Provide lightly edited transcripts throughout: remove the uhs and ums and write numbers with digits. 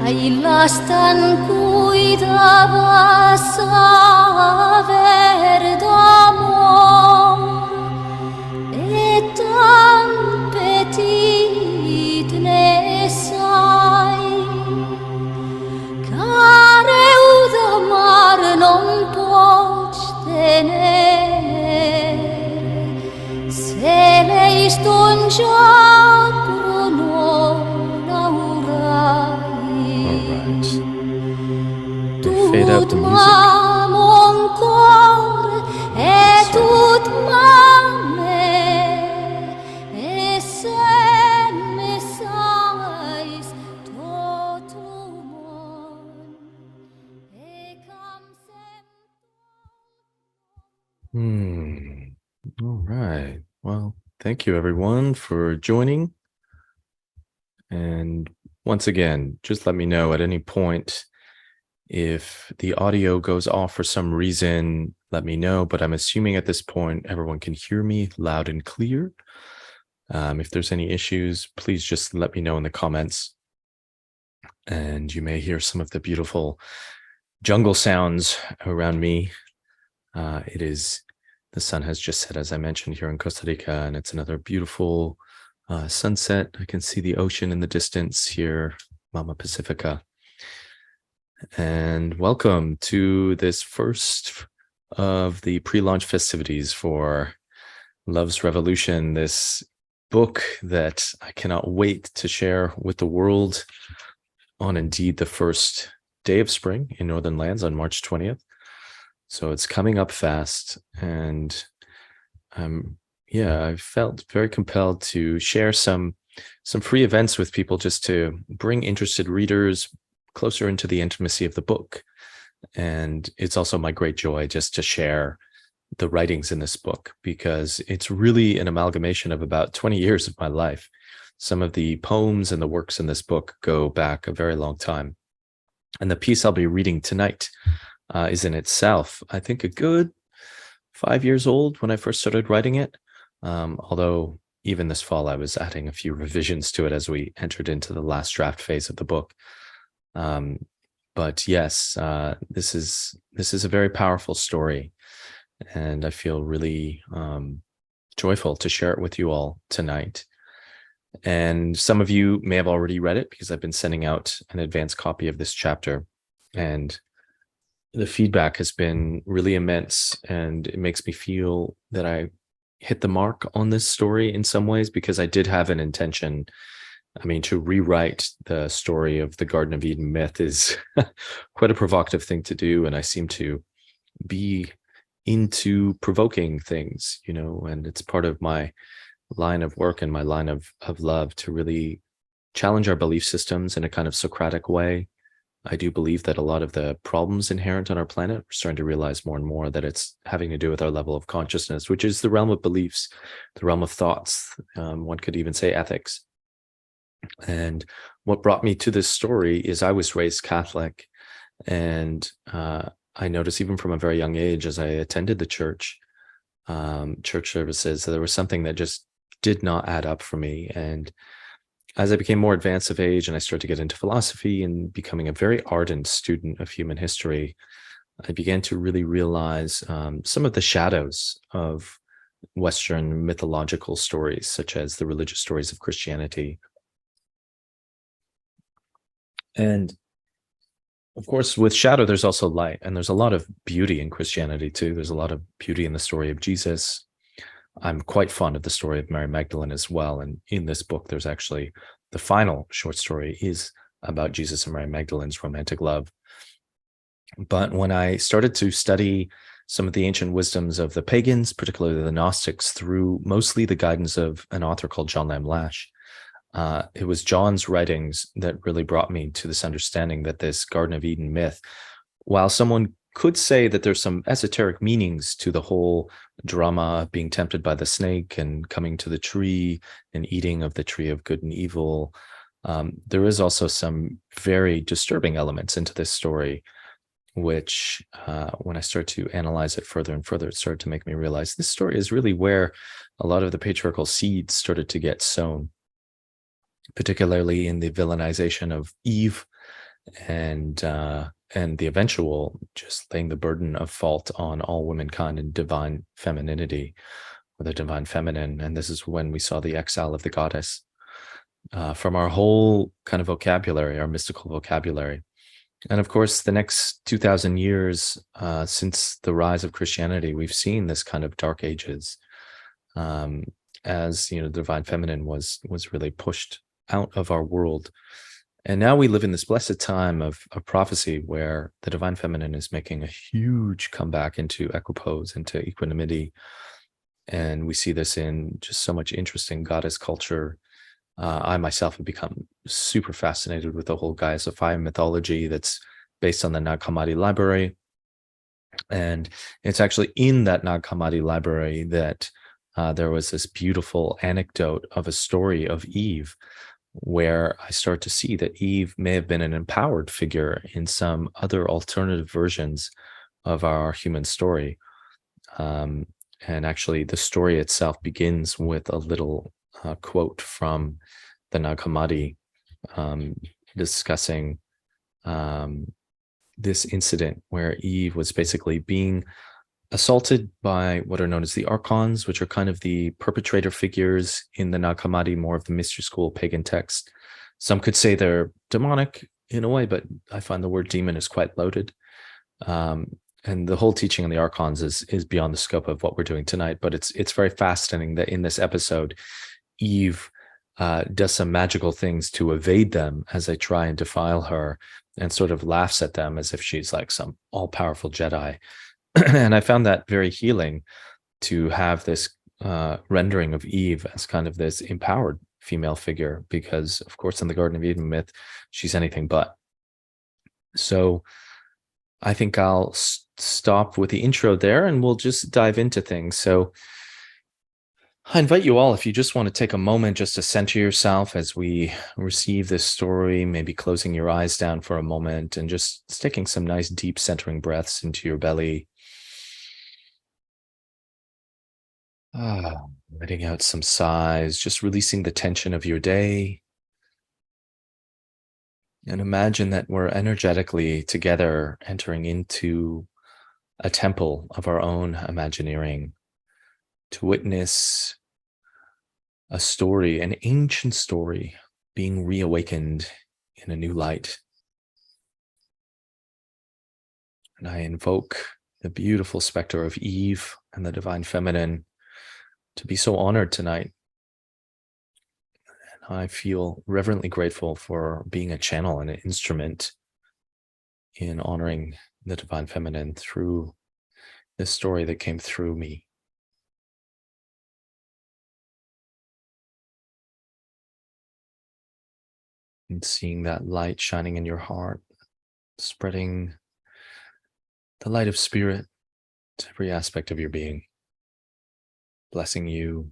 Illas tan cuidava saber d'amor, et tan petit ne sai, car eu de mar non pots tener, se leis ton joc pro non aurai. Fade out the music. Mon cor et tout m'ame, et se me sais tot le monde, et comme All right. Well, thank you everyone for joining. And once again, just let me know at any point if the audio goes off for some reason, let me know, but I'm assuming at this point everyone can hear me loud and clear. If there's any issues, please just let me know in the comments. And you may hear some of the beautiful jungle sounds around me. The sun has just set, as I mentioned, here in Costa Rica, and it's another beautiful sunset. I can see the ocean in the distance here, Mama Pacifica. And welcome to this first of the pre-launch festivities for Love's Revolution, this book that I cannot wait to share with the world on indeed the first day of spring in Northern Lands on March 20th. So it's coming up fast, and I felt very compelled to share some free events with people just to bring interested readers closer into the intimacy of the book. And it's also my great joy just to share the writings in this book, because it's really an amalgamation of about 20 years of my life. Some of the poems and the works in this book go back a very long time. And the piece I'll be reading tonight is in itself, I think, a good 5 years old when I first started writing it. Although even this fall, I was adding a few revisions to it as we entered into the last draft phase of the book. But yes, this is a very powerful story, and I feel really joyful to share it with you all tonight. And some of you may have already read it, because I've been sending out an advanced copy of this chapter, and the feedback has been really immense, and it makes me feel that I hit the mark on this story in some ways, because I did have an intention. I mean, to rewrite the story of the Garden of Eden myth is quite a provocative thing to do. And I seem to be into provoking things, and it's part of my line of work and my line of love to really challenge our belief systems in a kind of Socratic way. I do believe that a lot of the problems inherent on our planet, we're starting to realize more and more that it's having to do with our level of consciousness, which is the realm of beliefs, the realm of thoughts. One could even say ethics. And what brought me to this story is I was raised Catholic, and I noticed even from a very young age, as I attended the church services, there was something that just did not add up for me. And as I became more advanced of age and I started to get into philosophy and becoming a very ardent student of human history, I began to really realize some of the shadows of Western mythological stories, such as the religious stories of Christianity. And of course, with shadow, there's also light, and there's a lot of beauty in Christianity too. There's a lot of beauty in the story of Jesus. I'm quite fond of the story of Mary Magdalene as well. And in this book, there's actually the final short story is about Jesus and Mary Magdalene's romantic love. But when I started to study some of the ancient wisdoms of the pagans, particularly the Gnostics, through mostly the guidance of an author called John Lamb Lash, it was John's writings that really brought me to this understanding that this Garden of Eden myth, while someone could say that there's some esoteric meanings to the whole drama of being tempted by the snake and coming to the tree and eating of the tree of good and evil, there is also some very disturbing elements into this story, which when I started to analyze it further and further, it started to make me realize this story is really where a lot of the patriarchal seeds started to get sown, particularly in the villainization of Eve and the eventual just laying the burden of fault on all womankind and divine femininity, or the divine feminine. And this is when we saw the exile of the goddess from our whole kind of vocabulary, our mystical vocabulary. And of course, the next 2,000 years since the rise of Christianity, we've seen this kind of dark ages, as the divine feminine was really pushed out of our world. And now we live in this blessed time of prophecy where the divine feminine is making a huge comeback into equipoise, into equanimity. And we see this in just so much interesting goddess culture. I myself have become super fascinated with the whole Gaia Sophia mythology that's based on the Nag Hammadi library. And it's actually in that Nag Hammadi library that there was this beautiful anecdote of a story of Eve, where I start to see that Eve may have been an empowered figure in some other alternative versions of our human story. And actually, the story itself begins with a little quote from the Nag Hammadi discussing this incident where Eve was basically being assaulted by what are known as the archons, which are kind of the perpetrator figures in the Nag Hammadi, more of the mystery school pagan text. Some could say they're demonic in a way, but I find the word demon is quite loaded. And the whole teaching on the archons is beyond the scope of what we're doing tonight. But it's very fascinating that in this episode, Eve does some magical things to evade them as they try and defile her, and sort of laughs at them as if she's like some all-powerful Jedi. And I found that very healing, to have this rendering of Eve as kind of this empowered female figure, because of course in the Garden of Eden myth, she's anything but. So I think I'll stop with the intro there and we'll just dive into things. So I invite you all, if you just want to take a moment just to center yourself as we receive this story, maybe closing your eyes down for a moment and just taking some nice deep centering breaths into your belly. Letting out some sighs, just releasing the tension of your day. And imagine that we're energetically together entering into a temple of our own imagineering to witness a story, an ancient story, being reawakened in a new light. And I invoke the beautiful specter of Eve and the divine feminine to be so honored tonight. And I feel reverently grateful for being a channel and an instrument in honoring the divine feminine through this story that came through me. And seeing that light shining in your heart, spreading the light of spirit to every aspect of your being, blessing you.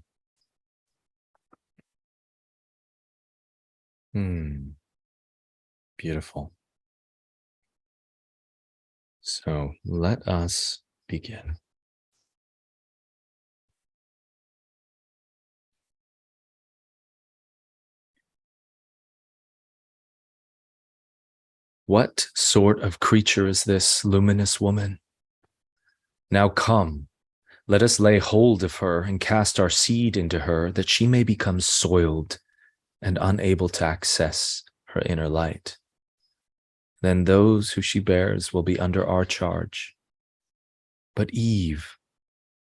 Beautiful. So let us begin. What sort of creature is this luminous woman? Now come, let us lay hold of her and cast our seed into her, that she may become soiled and unable to access her inner light. Then those who she bears will be under our charge. But Eve,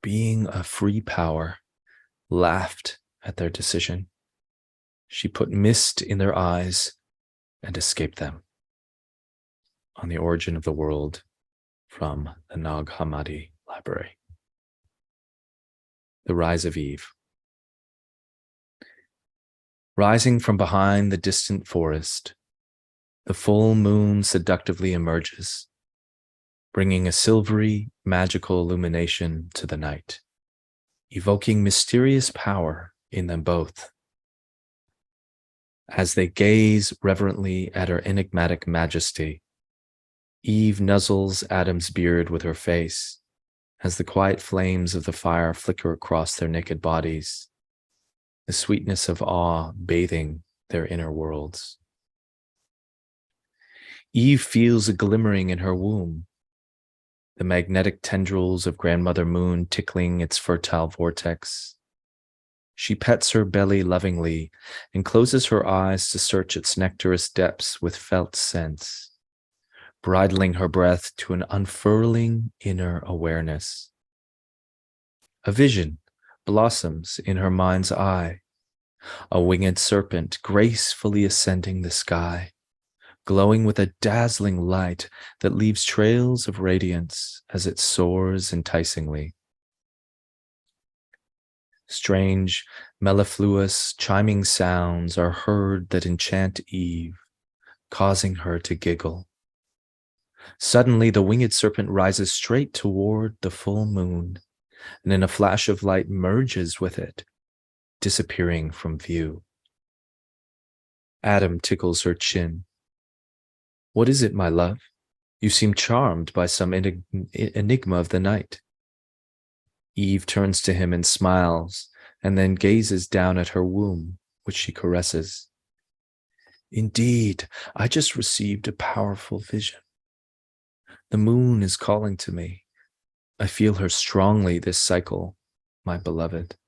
being a free power, laughed at their decision. She put mist in their eyes and escaped them. On the Origin of the World from the Nag Hammadi Library. The Rise of Eve. Rising from behind the distant forest, the full moon seductively emerges, bringing a silvery, magical illumination to the night, evoking mysterious power in them both. As they gaze reverently at her enigmatic majesty, Eve nuzzles Adam's beard with her face as the quiet flames of the fire flicker across their naked bodies, the sweetness of awe bathing their inner worlds. Eve feels a glimmering in her womb, the magnetic tendrils of Grandmother Moon tickling its fertile vortex. She pets her belly lovingly and closes her eyes to search its nectarous depths with felt sense, bridling her breath to an unfurling inner awareness. A vision blossoms in her mind's eye, a winged serpent gracefully ascending the sky, glowing with a dazzling light that leaves trails of radiance as it soars enticingly. Strange, mellifluous, chiming sounds are heard that enchant Eve, causing her to giggle. Suddenly, the winged serpent rises straight toward the full moon, and in a flash of light merges with it, disappearing from view. Adam tickles her chin. "What is it, my love? You seem charmed by some enigma of the night." Eve turns to him and smiles, and then gazes down at her womb, which she caresses. "Indeed, I just received a powerful vision. The moon is calling to me. I feel her strongly this cycle, my beloved."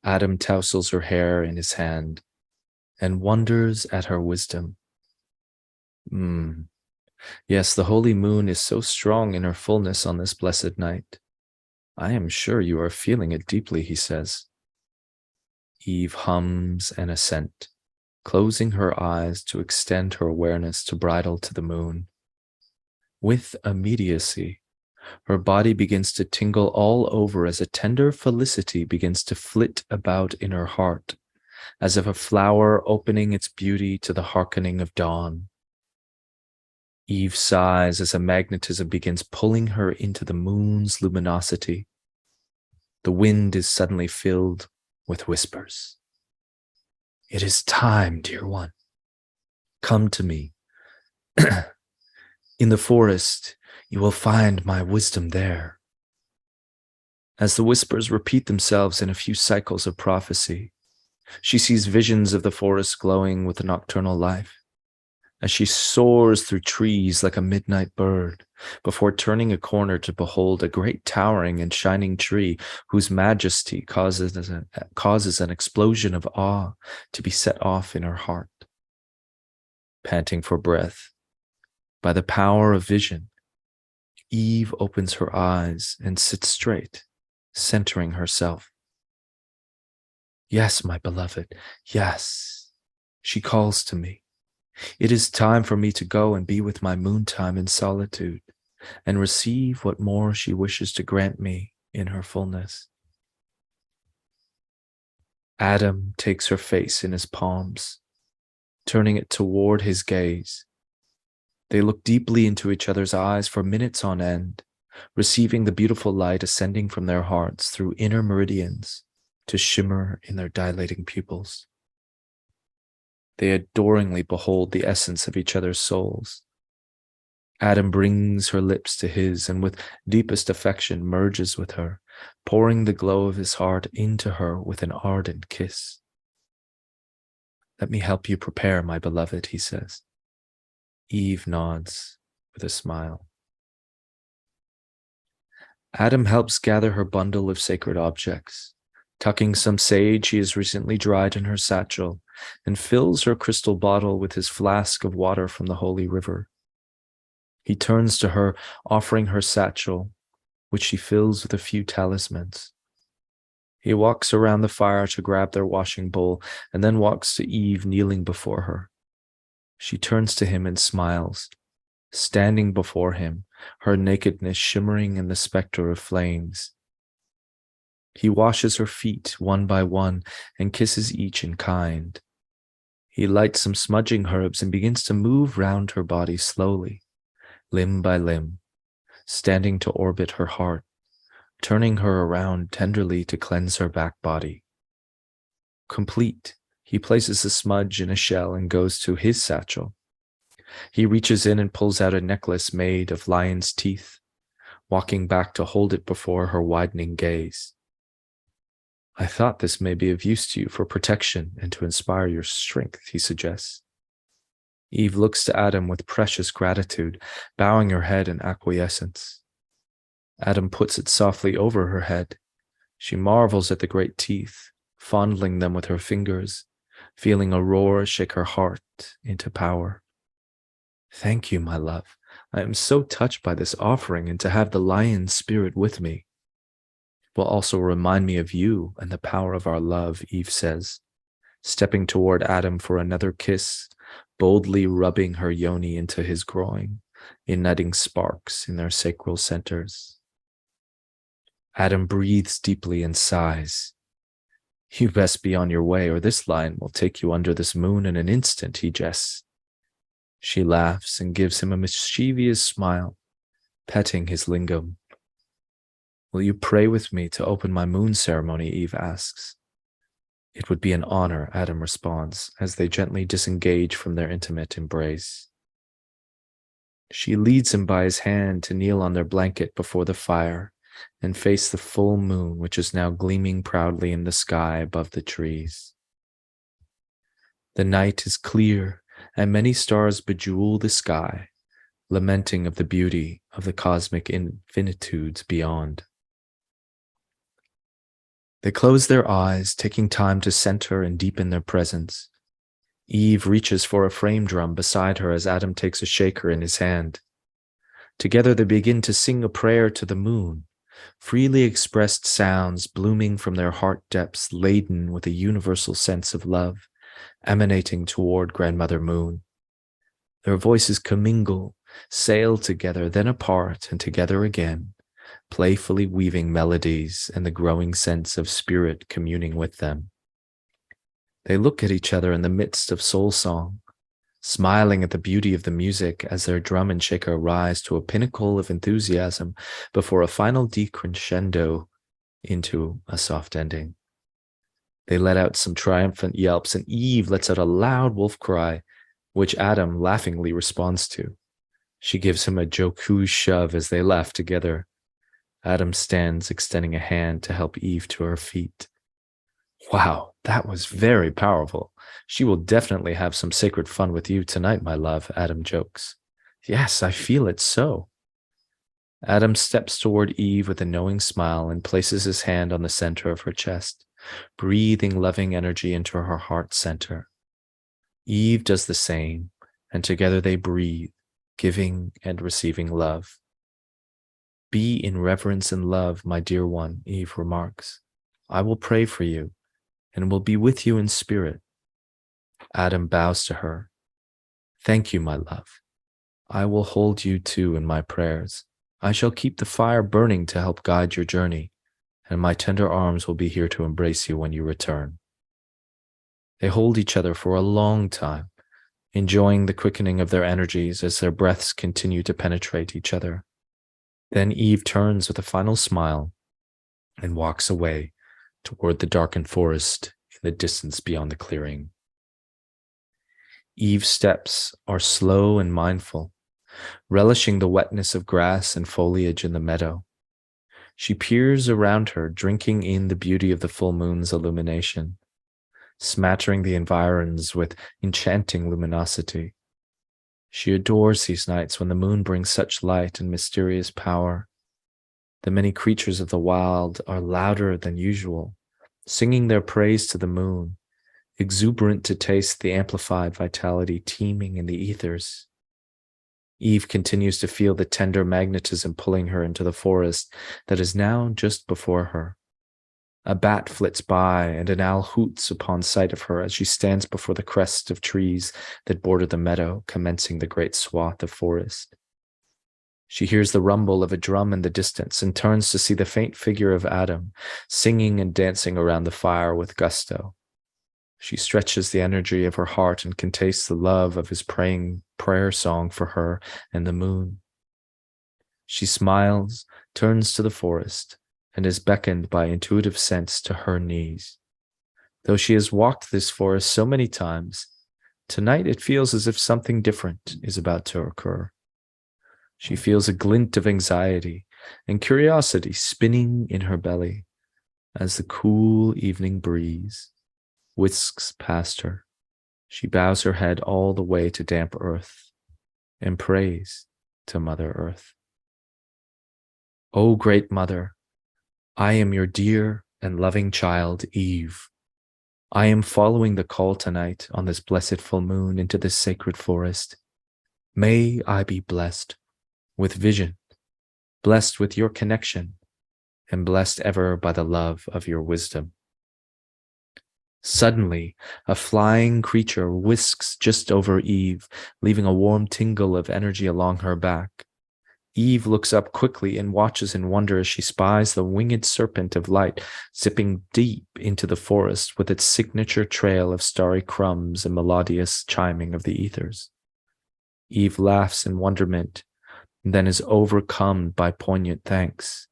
Adam tousles her hair in his hand and wonders at her wisdom. Yes, the holy moon is so strong in her fullness on this blessed night. I am sure you are feeling it deeply, he says. Eve hums an assent, closing her eyes to extend her awareness to bridle to the moon. With immediacy, her body begins to tingle all over as a tender felicity begins to flit about in her heart, as if a flower opening its beauty to the hearkening of dawn. Eve sighs as a magnetism begins pulling her into the moon's luminosity. The wind is suddenly filled with whispers. "It is time, dear one. Come to me. In the forest, you will find my wisdom there." As the whispers repeat themselves in a few cycles of prophecy, she sees visions of the forest glowing with nocturnal life, as she soars through trees like a midnight bird, before turning a corner to behold a great towering and shining tree whose majesty causes an explosion of awe to be set off in her heart. Panting for breath, by the power of vision, Eve opens her eyes and sits straight, centering herself. "Yes, my beloved, yes," she calls to me. "It is time for me to go and be with my moontime in solitude and receive what more she wishes to grant me in her fullness." Adam takes her face in his palms, turning it toward his gaze. They look deeply into each other's eyes for minutes on end, receiving the beautiful light ascending from their hearts through inner meridians to shimmer in their dilating pupils. They adoringly behold the essence of each other's souls. Adam brings her lips to his and with deepest affection merges with her, pouring the glow of his heart into her with an ardent kiss. "Let me help you prepare, my beloved," he says. Eve nods with a smile. Adam helps gather her bundle of sacred objects, tucking some sage he has recently dried in her satchel, and fills her crystal bottle with his flask of water from the holy river. He turns to her, offering her satchel, which she fills with a few talismans. He walks around the fire to grab their washing bowl, and then walks to Eve kneeling before her. She turns to him and smiles, standing before him, her nakedness shimmering in the specter of flames. He washes her feet one by one and kisses each in kind. He lights some smudging herbs and begins to move round her body slowly, limb by limb, standing to orbit her heart, turning her around tenderly to cleanse her back body. Complete, he places the smudge in a shell and goes to his satchel. He reaches in and pulls out a necklace made of lion's teeth, walking back to hold it before her widening gaze. "I thought this may be of use to you for protection and to inspire your strength," he suggests. Eve looks to Adam with precious gratitude, bowing her head in acquiescence. Adam puts it softly over her head. She marvels at the great teeth, fondling them with her fingers, feeling a roar shake her heart into power. Thank you, my love. I am so touched by this offering, and to have the lion spirit with me will also remind me of you and the power of our love, Eve says, stepping toward Adam for another kiss, boldly rubbing her yoni into his groin, igniting sparks in their sacral centers. Adam breathes deeply and sighs. You best be on your way, or this lion will take you under this moon in an instant, he jests. She laughs and gives him a mischievous smile, petting his lingam. Will you pray with me to open my moon ceremony, Eve asks. It would be an honor, Adam responds, as they gently disengage from their intimate embrace. She leads him by his hand to kneel on their blanket before the fire and face the full moon, which is now gleaming proudly in the sky above the trees. The night is clear, and many stars bejewel the sky, lamenting of the beauty of the cosmic infinitudes beyond. They close their eyes, taking time to center and deepen their presence. Eve reaches for a frame drum beside her as Adam takes a shaker in his hand. Together they begin to sing a prayer to the moon, freely expressed sounds blooming from their heart depths laden with a universal sense of love, emanating toward Grandmother Moon. Their voices commingle, sail together, then apart and together again, playfully weaving melodies and the growing sense of spirit communing with them. They look at each other in the midst of soul song, smiling at the beauty of the music as their drum and shaker rise to a pinnacle of enthusiasm before a final decrescendo into a soft ending. They let out some triumphant yelps, and Eve lets out a loud wolf cry, which Adam laughingly responds to. She gives him a jocose shove as they laugh together. Adam stands, extending a hand to help Eve to her feet. Wow, that was very powerful. She will definitely have some sacred fun with you tonight, my love, Adam jokes. Yes, I feel it so. Adam steps toward Eve with a knowing smile and places his hand on the center of her chest, breathing loving energy into her heart center. Eve does the same, and together they breathe, giving and receiving love. Be in reverence and love, my dear one, Eve remarks. I will pray for you, and will be with you in spirit. Adam bows to her. Thank you, my love. I will hold you too in my prayers. I shall keep the fire burning to help guide your journey, and my tender arms will be here to embrace you when you return. They hold each other for a long time, enjoying the quickening of their energies as their breaths continue to penetrate each other. Then Eve turns with a final smile and walks away toward the darkened forest in the distance beyond the clearing. Eve's steps are slow and mindful, relishing the wetness of grass and foliage in the meadow. She peers around her, drinking in the beauty of the full moon's illumination, smattering the environs with enchanting luminosity. She adores these nights when the moon brings such light and mysterious power. The many creatures of the wild are louder than usual, singing their praise to the moon, exuberant to taste the amplified vitality teeming in the ethers. Eve continues to feel the tender magnetism pulling her into the forest that is now just before her. A bat flits by, and an owl hoots upon sight of her as she stands before the crest of trees that border the meadow, commencing the great swath of forest. She hears the rumble of a drum in the distance and turns to see the faint figure of Adam, singing and dancing around the fire with gusto. She stretches the energy of her heart and can taste the love of his prayer song for her and the moon. She smiles, turns to the forest, and is beckoned by intuitive sense to her knees. Though she has walked this forest so many times, tonight it feels as if something different is about to occur. She feels a glint of anxiety and curiosity spinning in her belly as the cool evening breeze whisks past her. She bows her head all the way to damp earth and prays to Mother Earth. O great Mother, I am your dear and loving child, Eve. I am following the call tonight on this blessed full moon into this sacred forest. May I be blessed with vision, blessed with your connection, and blessed ever by the love of your wisdom. Suddenly, a flying creature whisks just over Eve, leaving a warm tingle of energy along her back. Eve looks up quickly and watches in wonder as she spies the winged serpent of light zipping deep into the forest with its signature trail of starry crumbs and melodious chiming of the ethers. Eve laughs in wonderment and then is overcome by poignant thanks,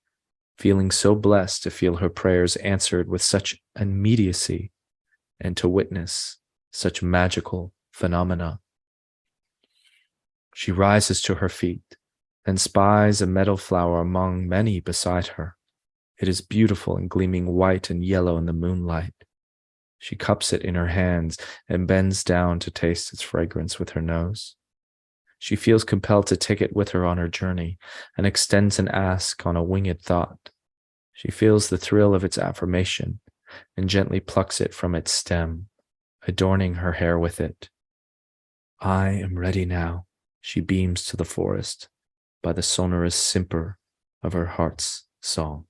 feeling so blessed to feel her prayers answered with such immediacy and to witness such magical phenomena. She rises to her feet and spies a meadow flower among many beside her. It is beautiful and gleaming white and yellow in the moonlight. She cups it in her hands and bends down to taste its fragrance with her nose. She feels compelled to take it with her on her journey and extends an ask on a winged thought. She feels the thrill of its affirmation and gently plucks it from its stem, adorning her hair with it. I am ready now, she beams to the forest by the sonorous simper of her heart's song.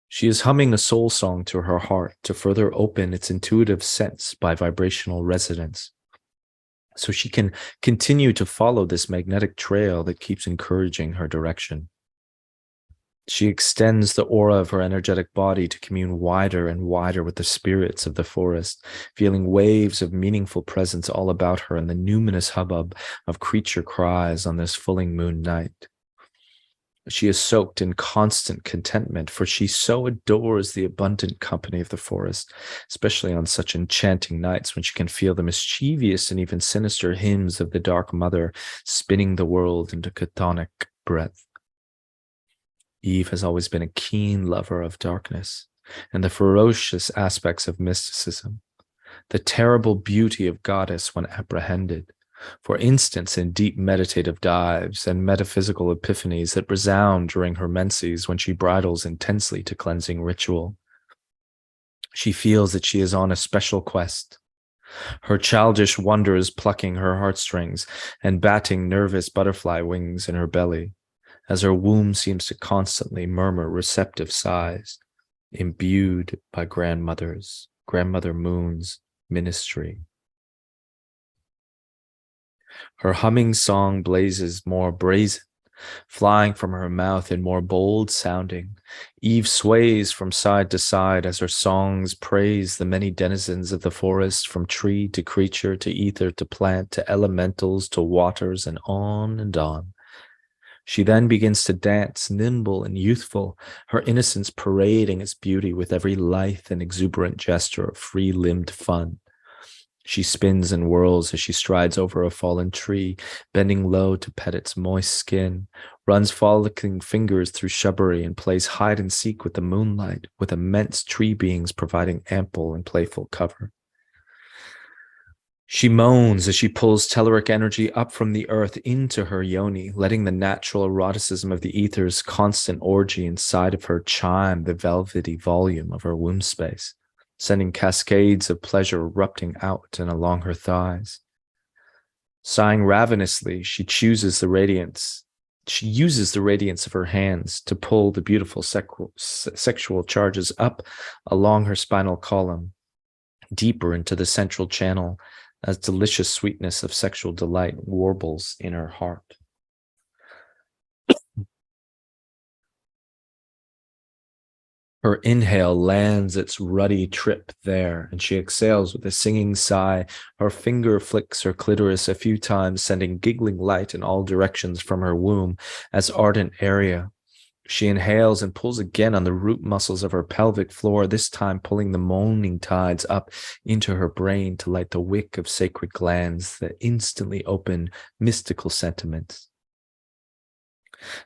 She is humming a soul song to her heart to further open its intuitive sense by vibrational resonance, so she can continue to follow this magnetic trail that keeps encouraging her direction. She extends the aura of her energetic body to commune wider and wider with the spirits of the forest, feeling waves of meaningful presence all about her in the numinous hubbub of creature cries on this fulling moon night. She is soaked in constant contentment, for she so adores the abundant company of the forest, especially on such enchanting nights when she can feel the mischievous and even sinister hymns of the Dark Mother spinning the world into chthonic breath. Eve has always been a keen lover of darkness and the ferocious aspects of mysticism, the terrible beauty of goddess when apprehended, for instance, in deep meditative dives and metaphysical epiphanies that resound during her menses when she bridles intensely to cleansing ritual. She feels that she is on a special quest. Her childish wonder is plucking her heartstrings and batting nervous butterfly wings in her belly, as her womb seems to constantly murmur receptive sighs, imbued by Grandmother Moon's ministry. Her humming song blazes more brazen, flying from her mouth and more bold sounding. Eve sways from side to side as her songs praise the many denizens of the forest, from tree to creature to ether to plant to elementals to waters, and on and on. She then begins to dance, nimble and youthful, her innocence parading its beauty with every lithe and exuberant gesture of free-limbed fun. She spins and whirls as she strides over a fallen tree, bending low to pet its moist skin, runs frolicking fingers through shrubbery, and plays hide and seek with the moonlight, with immense tree beings providing ample and playful cover. She moans as she pulls telluric energy up from the earth into her yoni, letting the natural eroticism of the ether's constant orgy inside of her chime the velvety volume of her womb space, sending cascades of pleasure erupting out and along her thighs. Sighing ravenously, she uses the radiance of her hands to pull the beautiful sexual charges up along her spinal column, deeper into the central channel, as delicious sweetness of sexual delight warbles in her heart. Her inhale lands its ruddy trip there, and she exhales with a singing sigh. Her finger flicks her clitoris a few times, sending giggling light in all directions from her womb as ardent area. She inhales and pulls again on the root muscles of her pelvic floor, this time pulling the moaning tides up into her brain to light the wick of sacred glands that instantly open mystical sentiments.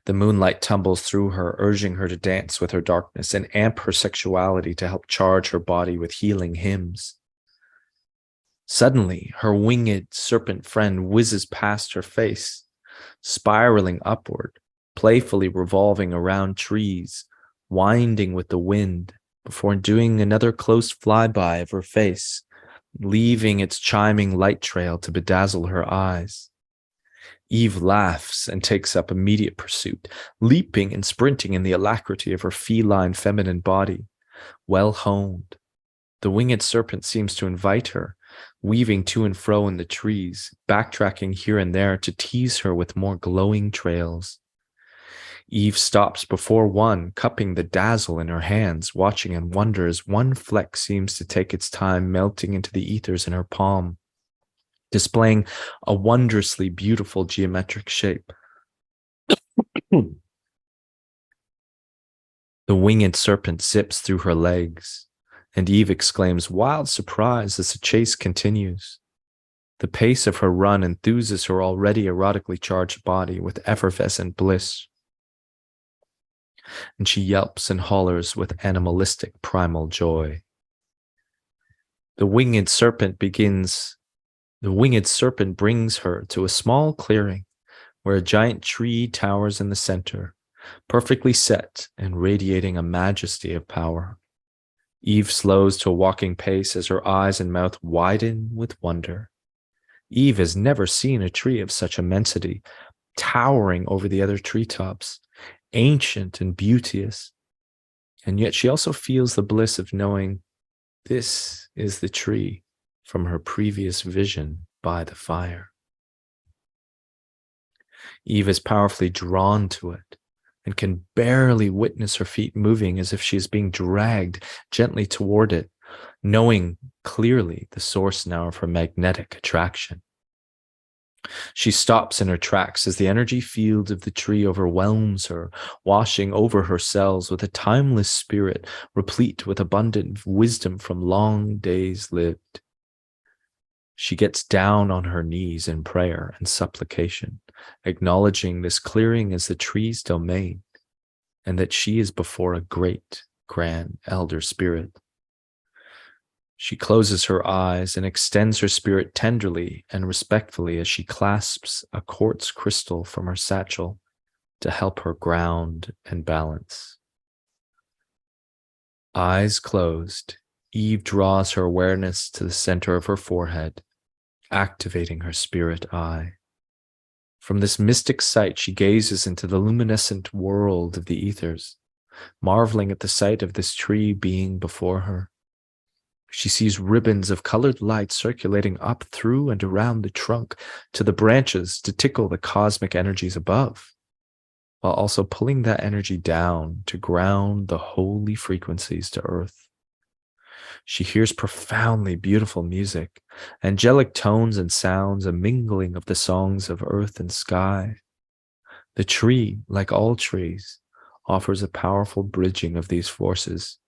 The moonlight tumbles through her, urging her to dance with her darkness and amp her sexuality to help charge her body with healing hymns. Suddenly, her winged serpent friend whizzes past her face, spiraling upward, playfully revolving around trees, winding with the wind, before doing another close flyby of her face, leaving its chiming light trail to bedazzle her eyes. Eve laughs and takes up immediate pursuit, leaping and sprinting in the alacrity of her feline feminine body, well honed. The winged serpent seems to invite her, weaving to and fro in the trees, backtracking here and there to tease her with more glowing trails. Eve stops before one, cupping the dazzle in her hands, watching in wonder as one fleck seems to take its time melting into the ethers in her palm, displaying a wondrously beautiful geometric shape. The winged serpent zips through her legs, and Eve exclaims wild surprise as the chase continues. The pace of her run enthuses her already erotically charged body with effervescent bliss, and she yelps and hollers with animalistic primal joy. The winged serpent brings her to a small clearing where a giant tree towers in the center, perfectly set and radiating a majesty of power. Eve slows to a walking pace as her eyes and mouth widen with wonder. Eve has never seen a tree of such immensity, towering over the other treetops, ancient and beauteous. And yet she also feels the bliss of knowing this is the tree from her previous vision by the fire. Eve is powerfully drawn to it and can barely witness her feet moving as if she is being dragged gently toward it, knowing clearly the source now of her magnetic attraction. She stops in her tracks as the energy field of the tree overwhelms her, washing over her cells with a timeless spirit replete with abundant wisdom from long days lived. She gets down on her knees in prayer and supplication, acknowledging this clearing as the tree's domain, and that she is before a great, grand elder spirit. She closes her eyes and extends her spirit tenderly and respectfully as she clasps a quartz crystal from her satchel to help her ground and balance. Eyes closed, Eve draws her awareness to the center of her forehead, activating her spirit eye. From this mystic sight, she gazes into the luminescent world of the ethers, marveling at the sight of this tree being before her. She sees ribbons of colored light circulating up through and around the trunk to the branches to tickle the cosmic energies above, while also pulling that energy down to ground the holy frequencies to earth. She hears profoundly beautiful music, angelic tones and sounds, a mingling of the songs of earth and sky. The tree, like all trees, offers a powerful bridging of these forces.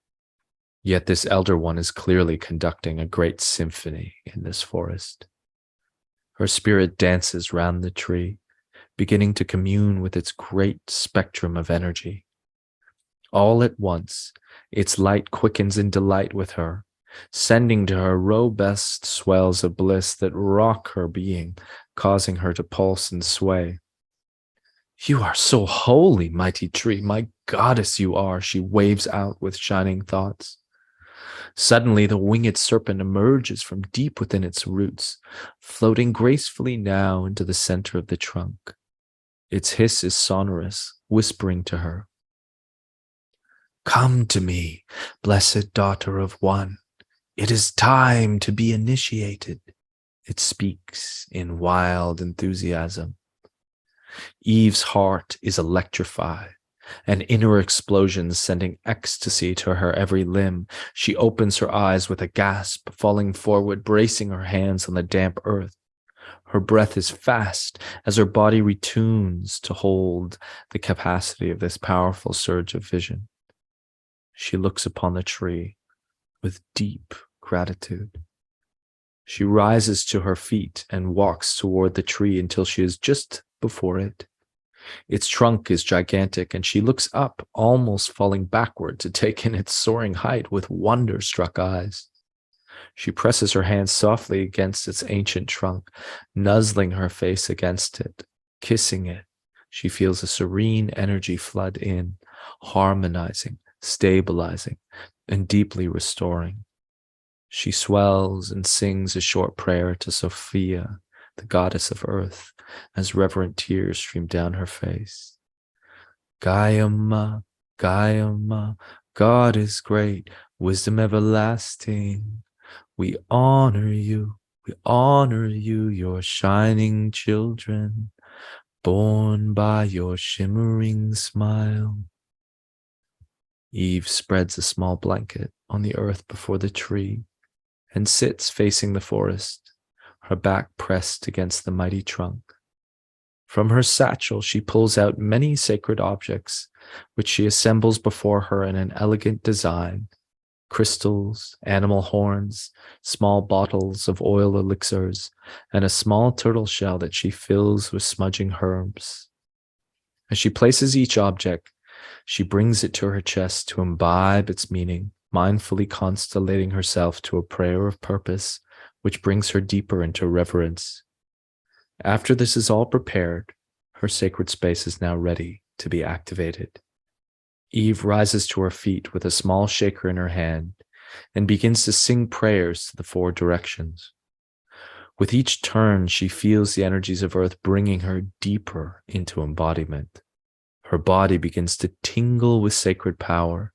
Yet this elder one is clearly conducting a great symphony in this forest. Her spirit dances round the tree, beginning to commune with its great spectrum of energy. All at once, its light quickens in delight with her, sending to her robust swells of bliss that rock her being, causing her to pulse and sway. "You are so holy, mighty tree, my goddess you are," she waves out with shining thoughts. Suddenly, the winged serpent emerges from deep within its roots, floating gracefully now into the center of the trunk. Its hiss is sonorous, whispering to her, "Come to me, blessed daughter of one. It is time to be initiated." It speaks in wild enthusiasm. Eve's heart is electrified, an inner explosion sending ecstasy to her every limb. She opens her eyes with a gasp, falling forward, bracing her hands on the damp earth. Her breath is fast as her body retunes to hold the capacity of this powerful surge of vision. She looks upon the tree with deep gratitude. She rises to her feet and walks toward the tree until she is just before it. Its trunk is gigantic, and she looks up, almost falling backward to take in its soaring height with wonder-struck eyes. She presses her hands softly against its ancient trunk, nuzzling her face against it, kissing it. She feels a serene energy flood in, harmonizing, stabilizing, and deeply restoring. She swells and sings a short prayer to Sophia, the goddess of earth, as reverent tears stream down her face. Gaiama, Gaiama, God is great, wisdom everlasting. We honor you, your shining children, born by your shimmering smile. Eve spreads a small blanket on the earth before the tree and sits facing the forest, her back pressed against the mighty trunk. From her satchel, she pulls out many sacred objects, which she assembles before her in an elegant design: crystals, animal horns, small bottles of oil elixirs, and a small turtle shell that she fills with smudging herbs. As she places each object, she brings it to her chest to imbibe its meaning, mindfully constellating herself to a prayer of purpose, which brings her deeper into reverence. After this is all prepared, her sacred space is now ready to be activated. Eve rises to her feet with a small shaker in her hand and begins to sing prayers to the four directions. With each turn, she feels the energies of earth bringing her deeper into embodiment. Her body begins to tingle with sacred power.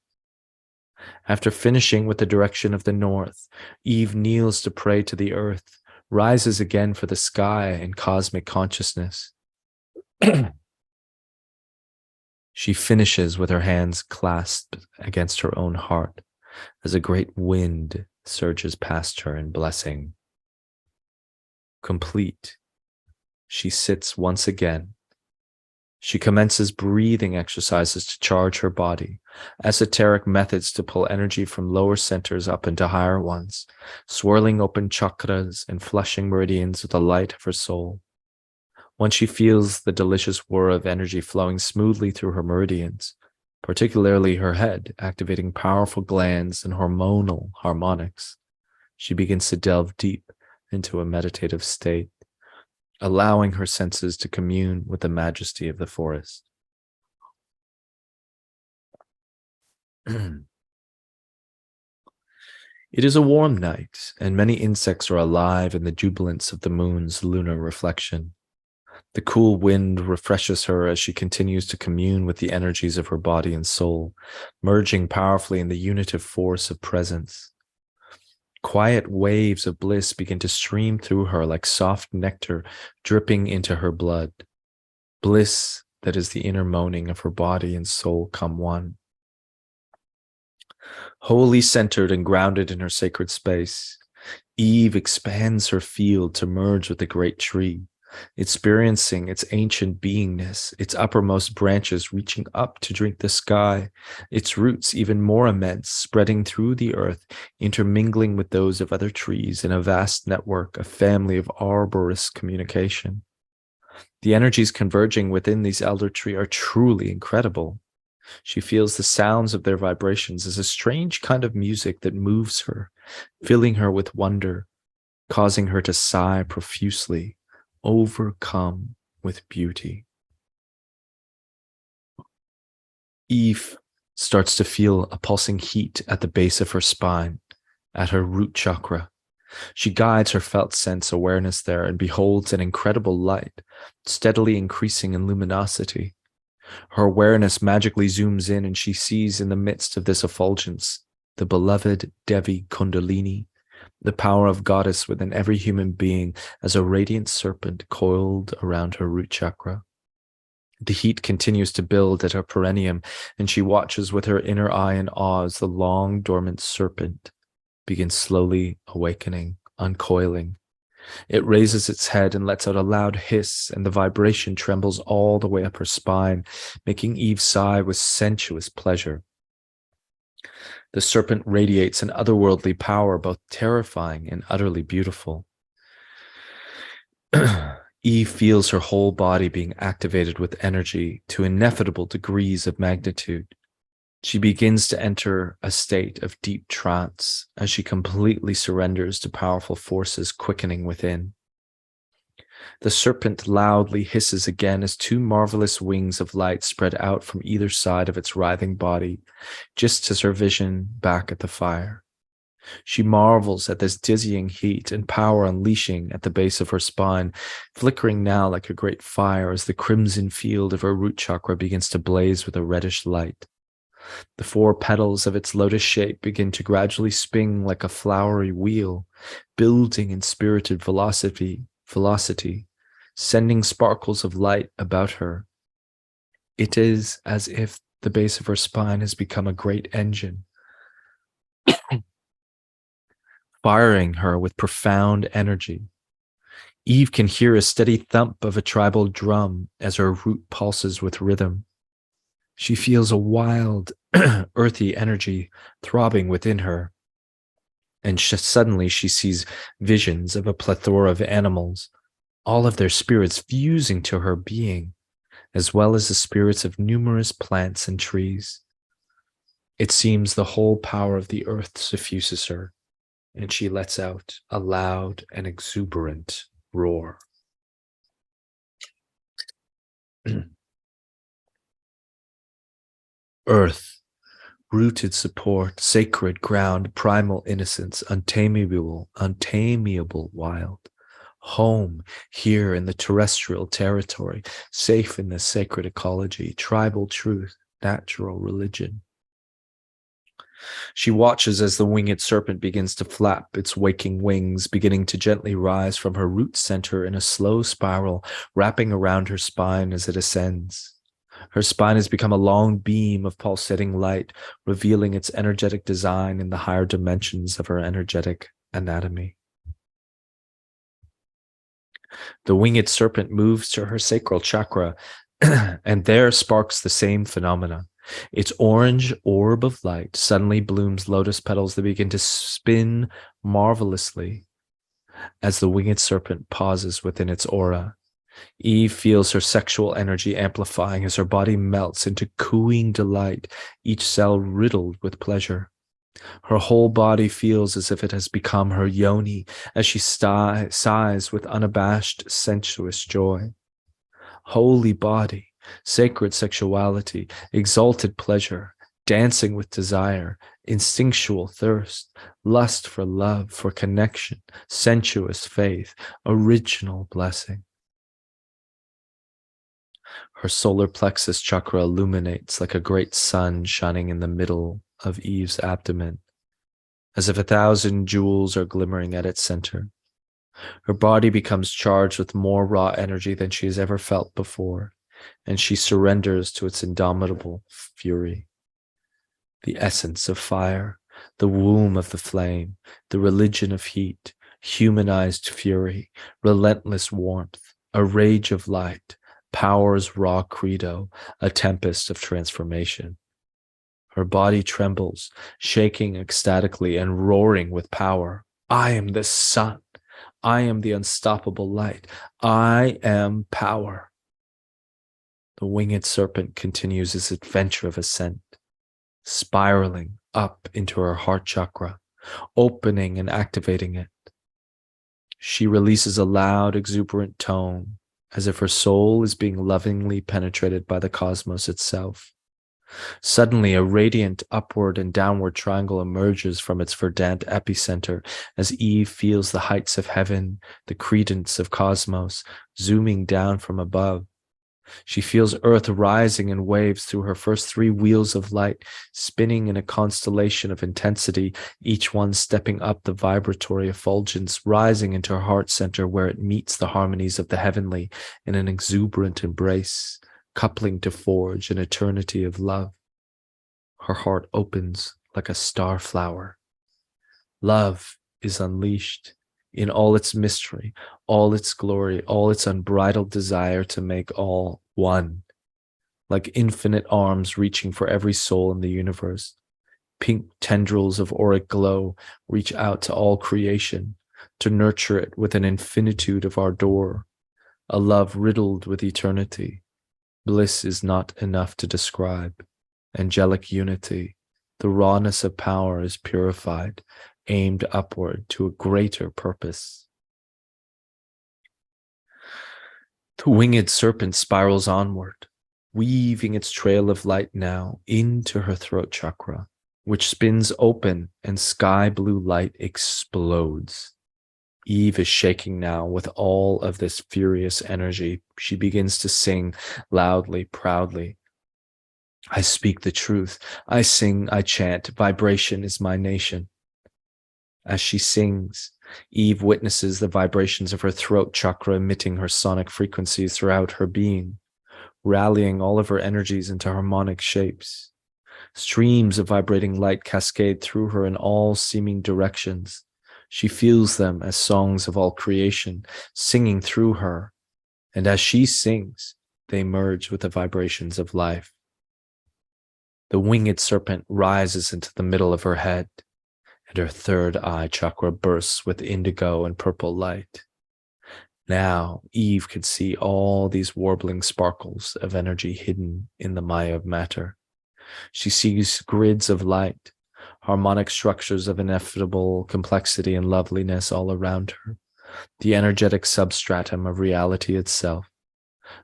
After finishing with the direction of the north, Eve kneels to pray to the earth, rises again for the sky and cosmic consciousness. She finishes with her hands clasped against her own heart as a great wind surges past her in blessing. Complete, she sits once again. She commences breathing exercises to charge her body, esoteric methods to pull energy from lower centers up into higher ones, swirling open chakras and flushing meridians with the light of her soul. Once she feels the delicious whir of energy flowing smoothly through her meridians, particularly her head, activating powerful glands and hormonal harmonics, she begins to delve deep into a meditative state, allowing her senses to commune with the majesty of the forest. It is a warm night, and many insects are alive in the jubilance of the moon's lunar reflection. The cool wind refreshes her as she continues to commune with the energies of her body and soul, merging powerfully in the unitive force of presence. Quiet waves of bliss begin to stream through her like soft nectar dripping into her blood. Bliss that is the inner moaning of her body and soul come one. Wholly centered and grounded in her sacred space, Eve expands her field to merge with the great tree, experiencing its ancient beingness, its uppermost branches reaching up to drink the sky, its roots even more immense, spreading through the earth, intermingling with those of other trees in a vast network, a family of arborist communication. The energies converging within these elder tree are truly incredible. She feels the sounds of their vibrations as a strange kind of music that moves her, filling her with wonder, causing her to sigh profusely, overcome with beauty. Eve starts to feel a pulsing heat at the base of her spine, at her root chakra. She guides her felt sense awareness there and beholds an incredible light, steadily increasing in luminosity. Her awareness magically zooms in and she sees in the midst of this effulgence the beloved Devi Kundalini, the power of goddess within every human being as a radiant serpent coiled around her root chakra. The heat continues to build at her perineum, and she watches with her inner eye in awe as the long dormant serpent begins slowly awakening, uncoiling. It raises its head and lets out a loud hiss, and the vibration trembles all the way up her spine, making Eve sigh with sensuous pleasure. The serpent radiates an otherworldly power, both terrifying and utterly beautiful. Eve feels her whole body being activated with energy to ineffable degrees of magnitude. She begins to enter a state of deep trance as she completely surrenders to powerful forces quickening within. The serpent loudly hisses again as two marvelous wings of light spread out from either side of its writhing body, just as her vision back at the fire. She marvels at this dizzying heat and power unleashing at the base of her spine, flickering now like a great fire as the crimson field of her root chakra begins to blaze with a reddish light. The four petals of its lotus shape begin to gradually spin like a flowery wheel, building in spirited velocity, sending sparkles of light about her. It is as if the base of her spine has become a great engine, firing her with profound energy. Eve can hear a steady thump of a tribal drum as her root pulses with rhythm. She feels a wild, earthy energy throbbing within her, and suddenly she sees visions of a plethora of animals, all of their spirits fusing to her being, as well as the spirits of numerous plants and trees. It seems the whole power of the earth suffuses her, and she lets out a loud and exuberant roar. Earth, rooted support, sacred ground, primal innocence, untamable wild. Home here in the terrestrial territory, safe in the sacred ecology, tribal truth, natural religion. She watches as the winged serpent begins to flap its waking wings, beginning to gently rise from her root center in a slow spiral, wrapping around her spine as it ascends. Her spine has become a long beam of pulsating light, revealing its energetic design in the higher dimensions of her energetic anatomy. The winged serpent moves to her sacral chakra, and there sparks the same phenomena. Its orange orb of light suddenly blooms lotus petals that begin to spin marvelously as the winged serpent pauses within its aura. Eve feels her sexual energy amplifying as her body melts into cooing delight, each cell riddled with pleasure. Her whole body feels as if it has become her yoni as she sighs with unabashed, sensuous joy. Holy body, sacred sexuality, exalted pleasure, dancing with desire, instinctual thirst, lust for love, for connection, sensuous faith, original blessing. Her solar plexus chakra illuminates like a great sun shining in the middle of Eve's abdomen, as if 1,000 jewels are glimmering at its center. Her body becomes charged with more raw energy than she has ever felt before, and she surrenders to its indomitable fury. The essence of fire, the womb of the flame, the religion of heat, humanized fury, relentless warmth, a rage of light, power's raw credo, a tempest of transformation. Her body trembles, shaking ecstatically and roaring with power. I am the sun. I am the unstoppable light. I am power. The winged serpent continues its adventure of ascent, spiraling up into her heart chakra, opening and activating it. She releases a loud, exuberant tone, as if her soul is being lovingly penetrated by the cosmos itself. Suddenly, a radiant upward and downward triangle emerges from its verdant epicenter as Eve feels the heights of heaven, the credence of cosmos, zooming down from above. She feels Earth rising in waves through her first 3 wheels of light, spinning in a constellation of intensity, each one stepping up the vibratory effulgence, rising into her heart center where it meets the harmonies of the heavenly in an exuberant embrace, coupling to forge an eternity of love. Her heart opens like a star flower. Love is unleashed in all its mystery, all its glory, all its unbridled desire to make all one, like infinite arms reaching for every soul in the universe. Pink tendrils of auric glow reach out to all creation, to nurture it with an infinitude of ardor. a love riddled with eternity. Bliss is not enough to describe. Angelic unity, the rawness of power is purified, aimed upward to a greater purpose. The winged serpent spirals onward, weaving its trail of light now into her throat chakra, which spins open and sky blue light explodes. Eve is shaking now with all of this furious energy. She begins to sing loudly, proudly. I speak the truth. I sing, I chant. Vibration is my nation. As she sings, Eve witnesses the vibrations of her throat chakra emitting her sonic frequencies throughout her being, rallying all of her energies into harmonic shapes. Streams of vibrating light cascade through her in all seeming directions. She feels them as songs of all creation, singing through her, and as she sings, they merge with the vibrations of life. The winged serpent rises into the middle of her head, and her third eye chakra bursts with indigo and purple light. Now, Eve could see all these warbling sparkles of energy hidden in the Maya of matter. She sees grids of light, harmonic structures of ineffable complexity and loveliness all around her, the energetic substratum of reality itself.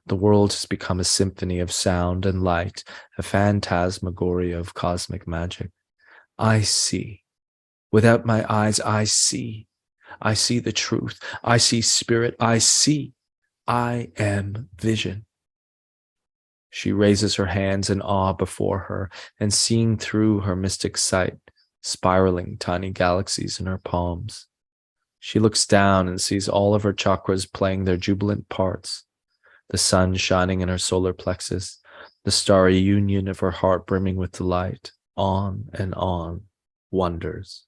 The world has become a symphony of sound and light, a phantasmagoria of cosmic magic. I see. Without my eyes, I see. I see the truth. I see spirit. I see. I am vision. She raises her hands in awe before her, and seeing through her mystic sight, spiraling tiny galaxies in her palms. She looks down and sees all of her chakras playing their jubilant parts, the sun shining in her solar plexus, the starry union of her heart brimming with delight, on and on, wonders.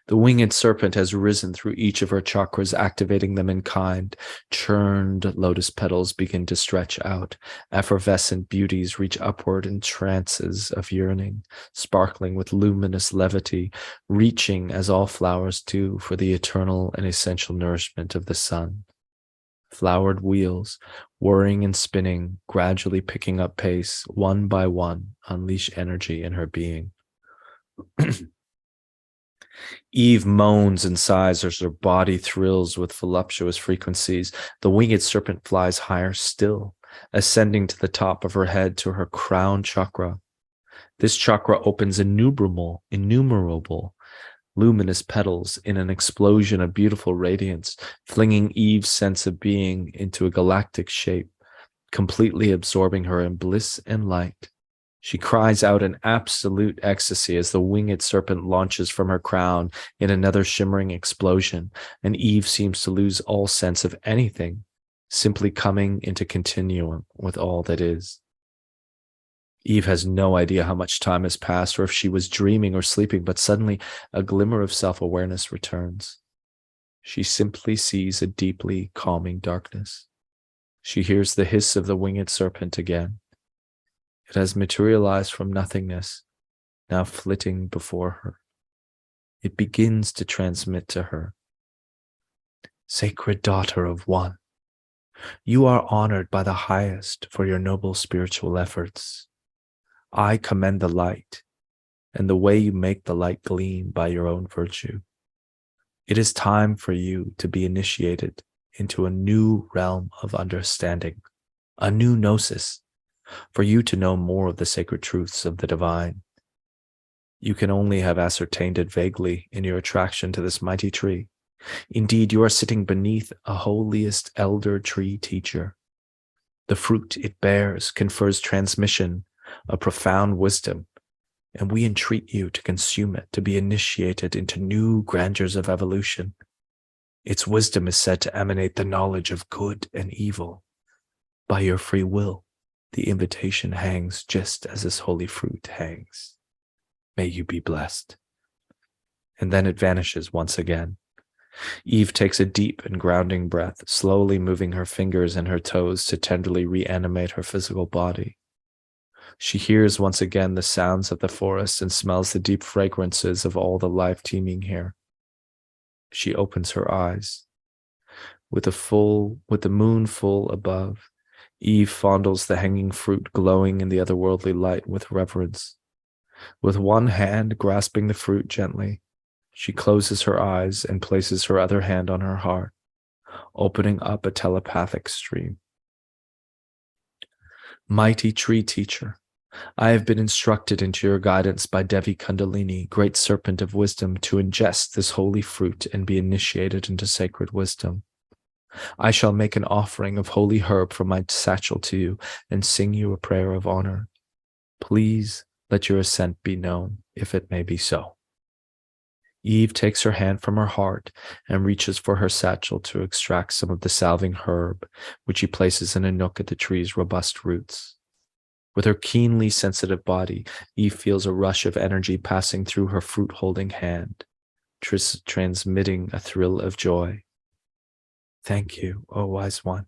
The winged serpent has risen through each of her chakras, activating them in kind. Churned lotus petals begin to stretch out. Effervescent beauties reach upward in trances of yearning, sparkling with luminous levity, reaching, as all flowers do, for the eternal and essential nourishment of the sun. Flowered wheels, whirring and spinning, gradually picking up pace, one by one, unleash energy in her being. Eve moans and sighs as her body thrills with voluptuous frequencies. The winged serpent flies higher still, ascending to the top of her head to her crown chakra. This chakra opens innumerable luminous petals in an explosion of beautiful radiance, flinging Eve's sense of being into a galactic shape, completely absorbing her in bliss and light. She cries out in absolute ecstasy as the winged serpent launches from her crown in another shimmering explosion, and Eve seems to lose all sense of anything, simply coming into continuum with all that is. Eve has no idea how much time has passed or if she was dreaming or sleeping, but suddenly a glimmer of self-awareness returns. She simply sees a deeply calming darkness. She hears the hiss of the winged serpent again. It has materialized from nothingness, now flitting before her. It begins to transmit to her. Sacred daughter of one, you are honored by the highest for your noble spiritual efforts. I commend the light and the way you make the light gleam by your own virtue. It is time for you to be initiated into a new realm of understanding, a new gnosis, for you to know more of the sacred truths of the divine. You can only have ascertained it vaguely in your attraction to this mighty tree. Indeed, you are sitting beneath a holiest elder tree teacher. The fruit it bears confers transmission of profound wisdom, and we entreat you to consume it, to be initiated into new grandeurs of evolution. Its wisdom is said to emanate the knowledge of good and evil. By your free will, the invitation hangs just as this holy fruit hangs. May you be blessed. And then it vanishes once again. Eve takes a deep and grounding breath, slowly moving her fingers and her toes to tenderly reanimate her physical body. She hears once again the sounds of the forest and smells the deep fragrances of all the life teeming here. She opens her eyes, With the moon full above, Eve fondles the hanging fruit glowing in the otherworldly light with reverence. With one hand grasping the fruit gently, she closes her eyes and places her other hand on her heart, opening up a telepathic stream. Mighty tree teacher, I have been instructed into your guidance by Devi Kundalini, great serpent of wisdom, to ingest this holy fruit and be initiated into sacred wisdom. I shall make an offering of holy herb from my satchel to you and sing you a prayer of honor. Please let your assent be known, if it may be so. Eve takes her hand from her heart and reaches for her satchel to extract some of the salving herb, which she places in a nook at the tree's robust roots. With her keenly sensitive body, Eve feels a rush of energy passing through her fruit-holding hand, transmitting a thrill of joy. Thank you, O wise one.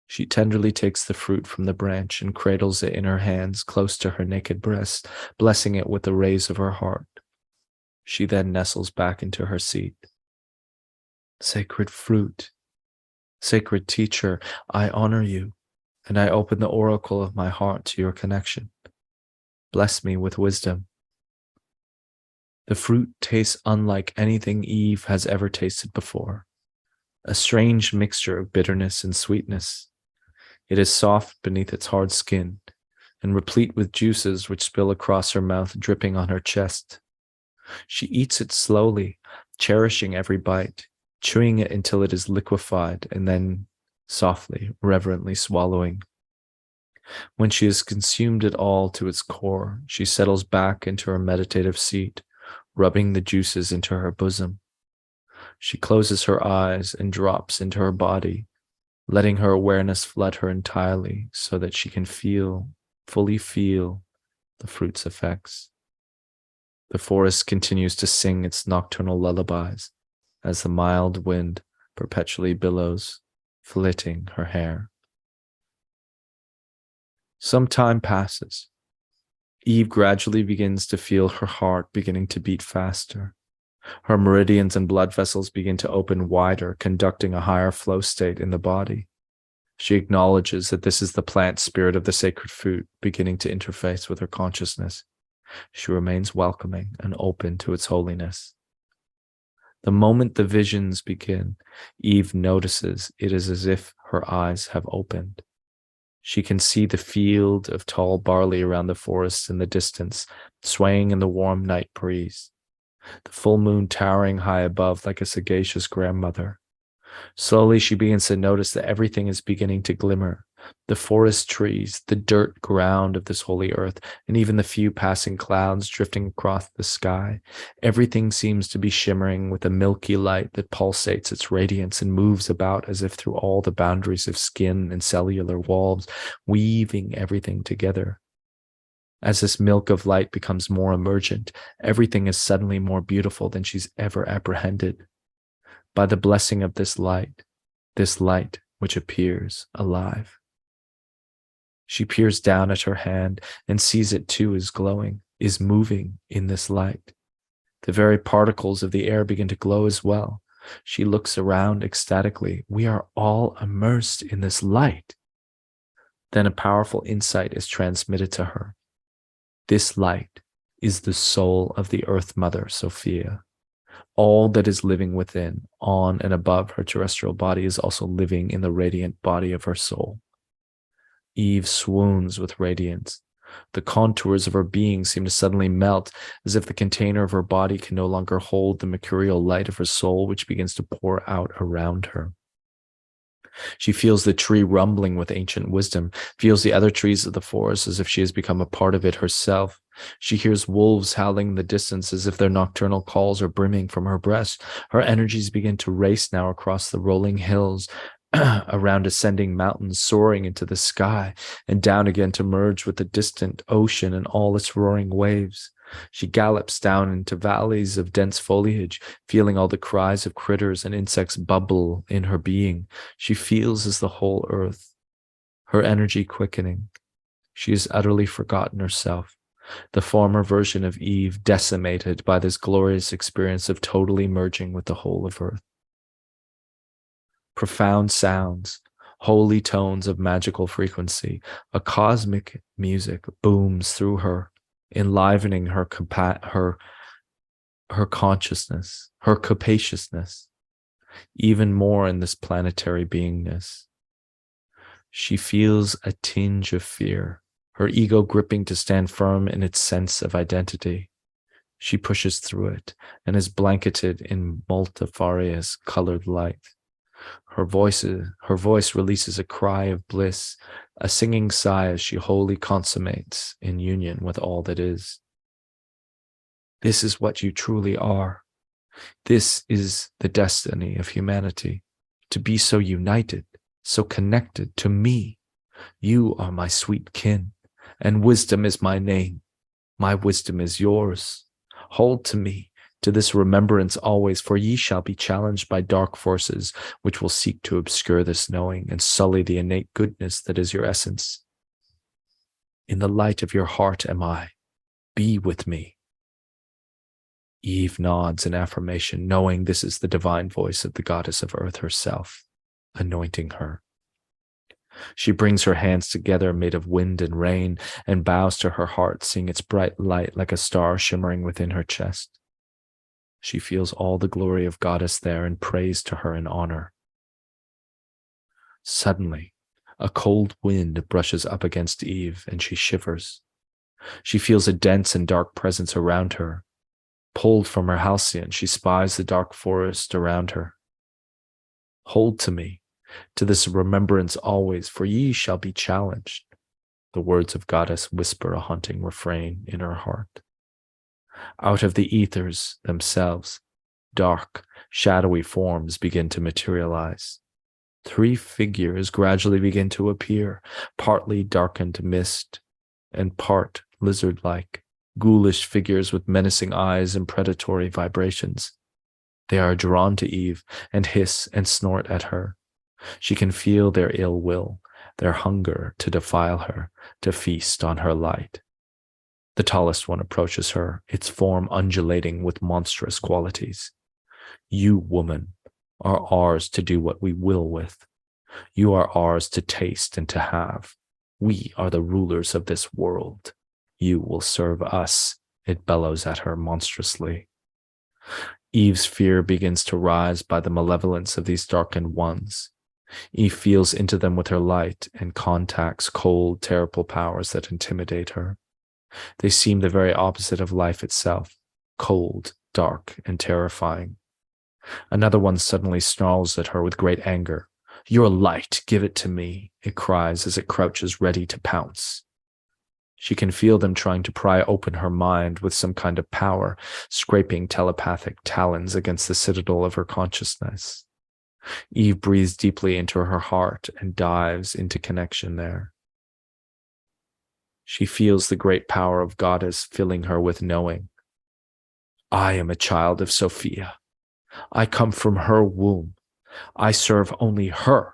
She tenderly takes the fruit from the branch and cradles it in her hands close to her naked breast, blessing it with the rays of her heart. She then nestles back into her seat. Sacred fruit, sacred teacher, I honor you, and I open the oracle of my heart to your connection. Bless me with wisdom. The fruit tastes unlike anything Eve has ever tasted before. A strange mixture of bitterness and sweetness. It is soft beneath its hard skin and replete with juices which spill across her mouth, dripping on her chest. She eats it slowly, cherishing every bite, chewing it until it is liquefied, and then softly, reverently swallowing. When she has consumed it all to its core, she settles back into her meditative seat, rubbing the juices into her bosom. She closes her eyes and drops into her body, letting her awareness flood her entirely so that she can fully feel the fruit's effects. The forest continues to sing its nocturnal lullabies as the mild wind perpetually billows, flitting her hair. Some time passes. Eve gradually begins to feel her heart beginning to beat faster. Her meridians and blood vessels begin to open wider, conducting a higher flow state in the body. She acknowledges that this is the plant spirit of the sacred fruit beginning to interface with her consciousness. She remains welcoming and open to its holiness. The moment the visions begin, Eve notices it is as if her eyes have opened. She can see the field of tall barley around the forest in the distance, swaying in the warm night breeze. The full moon towering high above like a sagacious grandmother. Slowly she begins to notice that everything is beginning to glimmer. The forest trees, the dirt ground of this holy earth, and even the few passing clouds drifting across the sky. Everything seems to be shimmering with a milky light that pulsates its radiance and moves about as if through all the boundaries of skin and cellular walls, weaving everything together. As this milk of light becomes more emergent, everything is suddenly more beautiful than she's ever apprehended. By the blessing of this light which appears alive. She peers down at her hand and sees it too is glowing, is moving in this light. The very particles of the air begin to glow as well. She looks around ecstatically. We are all immersed in this light. Then a powerful insight is transmitted to her. This light is the soul of the Earth Mother, Sophia. All that is living within, on and above her terrestrial body is also living in the radiant body of her soul. Eve swoons with radiance. The contours of her being seem to suddenly melt, as if the container of her body can no longer hold the mercurial light of her soul, which begins to pour out around her. She feels the tree rumbling with ancient wisdom, feels the other trees of the forest as if she has become a part of it herself. She hears wolves howling in the distance as if their nocturnal calls are brimming from her breast. Her energies begin to race now across the rolling hills, around ascending mountains, soaring into the sky, and down again to merge with the distant ocean and all its roaring waves. She gallops down into valleys of dense foliage, feeling all the cries of critters and insects bubble in her being. She feels as the whole earth, her energy quickening. She has utterly forgotten herself, the former version of Eve decimated by this glorious experience of totally merging with the whole of earth. Profound sounds, holy tones of magical frequency, a cosmic music booms through her, enlivening her consciousness, her capaciousness, even more in this planetary beingness. She feels a tinge of fear, her ego gripping to stand firm in its sense of identity. She pushes through it and is blanketed in multifarious colored light. Her voice releases a cry of bliss, a singing sigh as she wholly consummates in union with all that is. This is what you truly are. This is the destiny of humanity, to be so united, so connected to me. You are my sweet kin, and wisdom is my name. My wisdom is yours. Hold to me, to this remembrance always, for ye shall be challenged by dark forces, which will seek to obscure this knowing and sully the innate goodness that is your essence. In the light of your heart am I. Be with me. Eve nods in affirmation, knowing this is the divine voice of the goddess of earth herself, anointing her. She brings her hands together made of wind and rain and bows to her heart, seeing its bright light like a star shimmering within her chest. She feels all the glory of goddess there and prays to her in honor. Suddenly, a cold wind brushes up against Eve and she shivers. She feels a dense and dark presence around her. Pulled from her halcyon, she spies the dark forest around her. Hold to me, to this remembrance always, for ye shall be challenged. The words of goddess whisper a haunting refrain in her heart. Out of the ethers themselves, dark, shadowy forms begin to materialize. 3 figures gradually begin to appear, partly darkened mist and part lizard-like, ghoulish figures with menacing eyes and predatory vibrations. They are drawn to Eve and hiss and snort at her. She can feel their ill will, their hunger to defile her, to feast on her light. The tallest one approaches her, its form undulating with monstrous qualities. You, woman, are ours to do what we will with. You are ours to taste and to have. We are the rulers of this world. You will serve us, it bellows at her monstrously. Eve's fear begins to rise by the malevolence of these darkened ones. Eve feels into them with her light and contacts cold, terrible powers that intimidate her. They seem the very opposite of life itself, cold, dark, and terrifying. Another one suddenly snarls at her with great anger. Your light, give it to me, it cries as it crouches ready to pounce. She can feel them trying to pry open her mind with some kind of power, scraping telepathic talons against the citadel of her consciousness. Eve breathes deeply into her heart and dives into connection there. She feels the great power of goddess filling her with knowing. I am a child of Sophia. I come from her womb. I serve only her.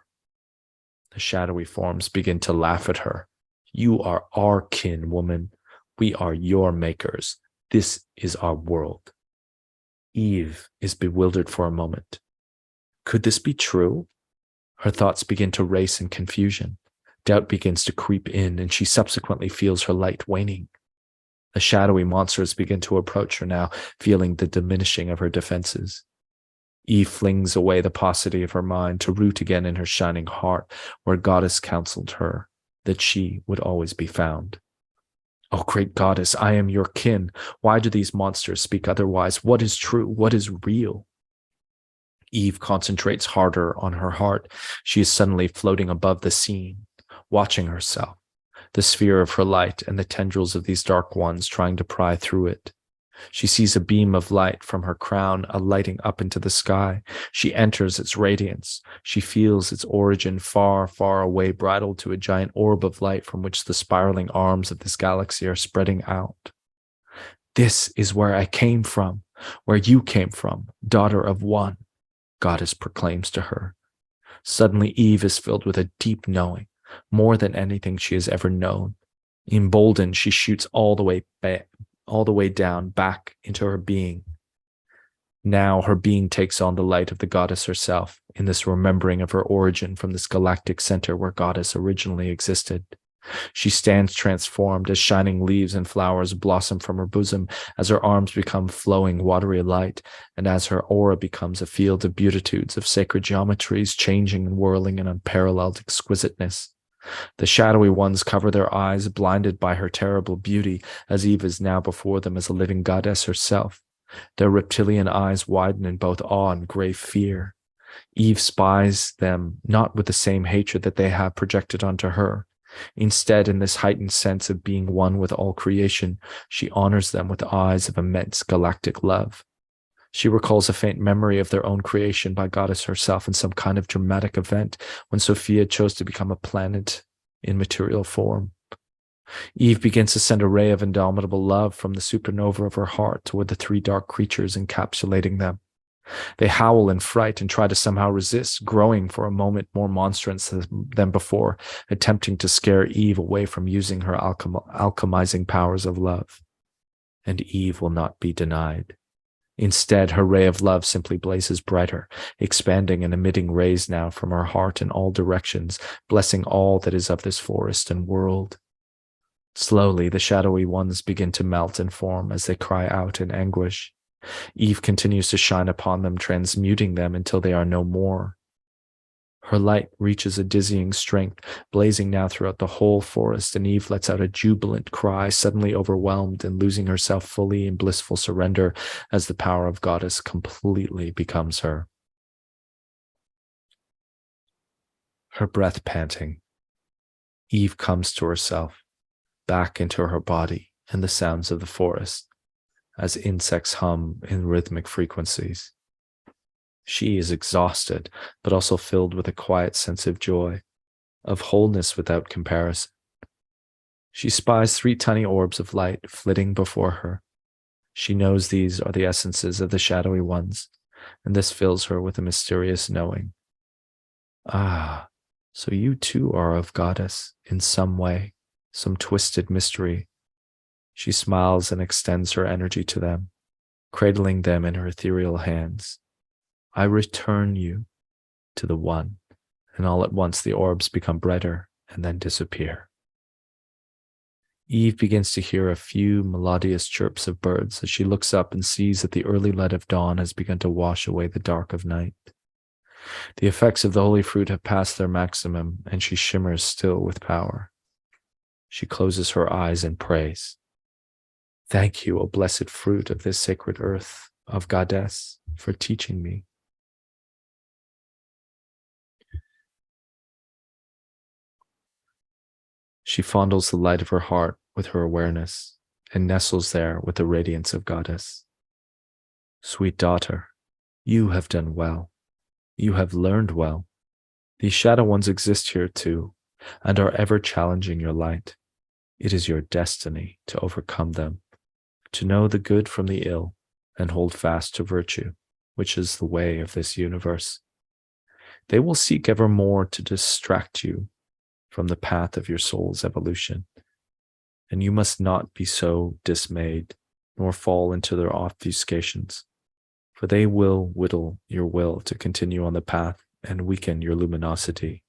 The shadowy forms begin to laugh at her. You are our kin, woman. We are your makers. This is our world. Eve is bewildered for a moment. Could this be true? Her thoughts begin to race in confusion. Doubt begins to creep in, and she subsequently feels her light waning. The shadowy monsters begin to approach her now, feeling the diminishing of her defenses. Eve flings away the paucity of her mind to root again in her shining heart, where goddess counseled her that she would always be found. Oh, great goddess, I am your kin. Why do these monsters speak otherwise? What is true? What is real? Eve concentrates harder on her heart. She is suddenly floating above the scene, watching herself, the sphere of her light and the tendrils of these dark ones trying to pry through it. She sees a beam of light from her crown alighting up into the sky. She enters its radiance. She feels its origin far, far away, bridled to a giant orb of light from which the spiraling arms of this galaxy are spreading out. This is where I came from, where you came from, daughter of one, goddess proclaims to her. Suddenly Eve is filled with a deep knowing, more than anything she has ever known. Emboldened, she shoots all the way down back into her being. Now her being takes on the light of the goddess herself, in this remembering of her origin from this galactic center where goddess originally existed. She stands transformed as shining leaves and flowers blossom from her bosom, as her arms become flowing watery light, and as her aura becomes a field of beatitudes of sacred geometries, changing and whirling in unparalleled exquisiteness. The shadowy ones cover their eyes, blinded by her terrible beauty, as Eve is now before them as a living goddess herself. Their reptilian eyes widen in both awe and grave fear. Eve spies them not with the same hatred that they have projected onto her. Instead, in this heightened sense of being one with all creation, she honors them with eyes of immense galactic love. She recalls a faint memory of their own creation by goddess herself in some kind of dramatic event when Sophia chose to become a planet in material form. Eve begins to send a ray of indomitable love from the supernova of her heart toward the three dark creatures encapsulating them. They howl in fright and try to somehow resist, growing for a moment more monstrous than before, attempting to scare Eve away from using her alchemizing powers of love. And Eve will not be denied. Instead, her ray of love simply blazes brighter, expanding and emitting rays now from her heart in all directions, blessing all that is of this forest and world. Slowly, the shadowy ones begin to melt and form as they cry out in anguish. Eve continues to shine upon them, transmuting them until they are no more. Her light reaches a dizzying strength, blazing now throughout the whole forest, and Eve lets out a jubilant cry, suddenly overwhelmed and losing herself fully in blissful surrender as the power of goddess completely becomes her. Her breath panting, Eve comes to herself, back into her body and the sounds of the forest, as insects hum in rhythmic frequencies. She is exhausted, but also filled with a quiet sense of joy, of wholeness without comparison. She spies 3 tiny orbs of light flitting before her. She knows these are the essences of the shadowy ones, and this fills her with a mysterious knowing. Ah, so you too are of goddess in some way, some twisted mystery. She smiles and extends her energy to them, cradling them in her ethereal hands. I return you to the one, and all at once the orbs become brighter and then disappear. Eve begins to hear a few melodious chirps of birds as she looks up and sees that the early light of dawn has begun to wash away the dark of night. The effects of the holy fruit have passed their maximum, and she shimmers still with power. She closes her eyes and prays. Thank you, O blessed fruit of this sacred earth, of Goddess, for teaching me. She fondles the light of her heart with her awareness and nestles there with the radiance of Goddess. Sweet daughter, you have done well. You have learned well. These shadow ones exist here too, and are ever challenging your light. It is your destiny to overcome them, to know the good from the ill, and hold fast to virtue, which is the way of this universe. They will seek ever more to distract you from the path of your soul's evolution, and you must not be so dismayed, nor fall into their obfuscations, for they will whittle your will to continue on the path and weaken your luminosity.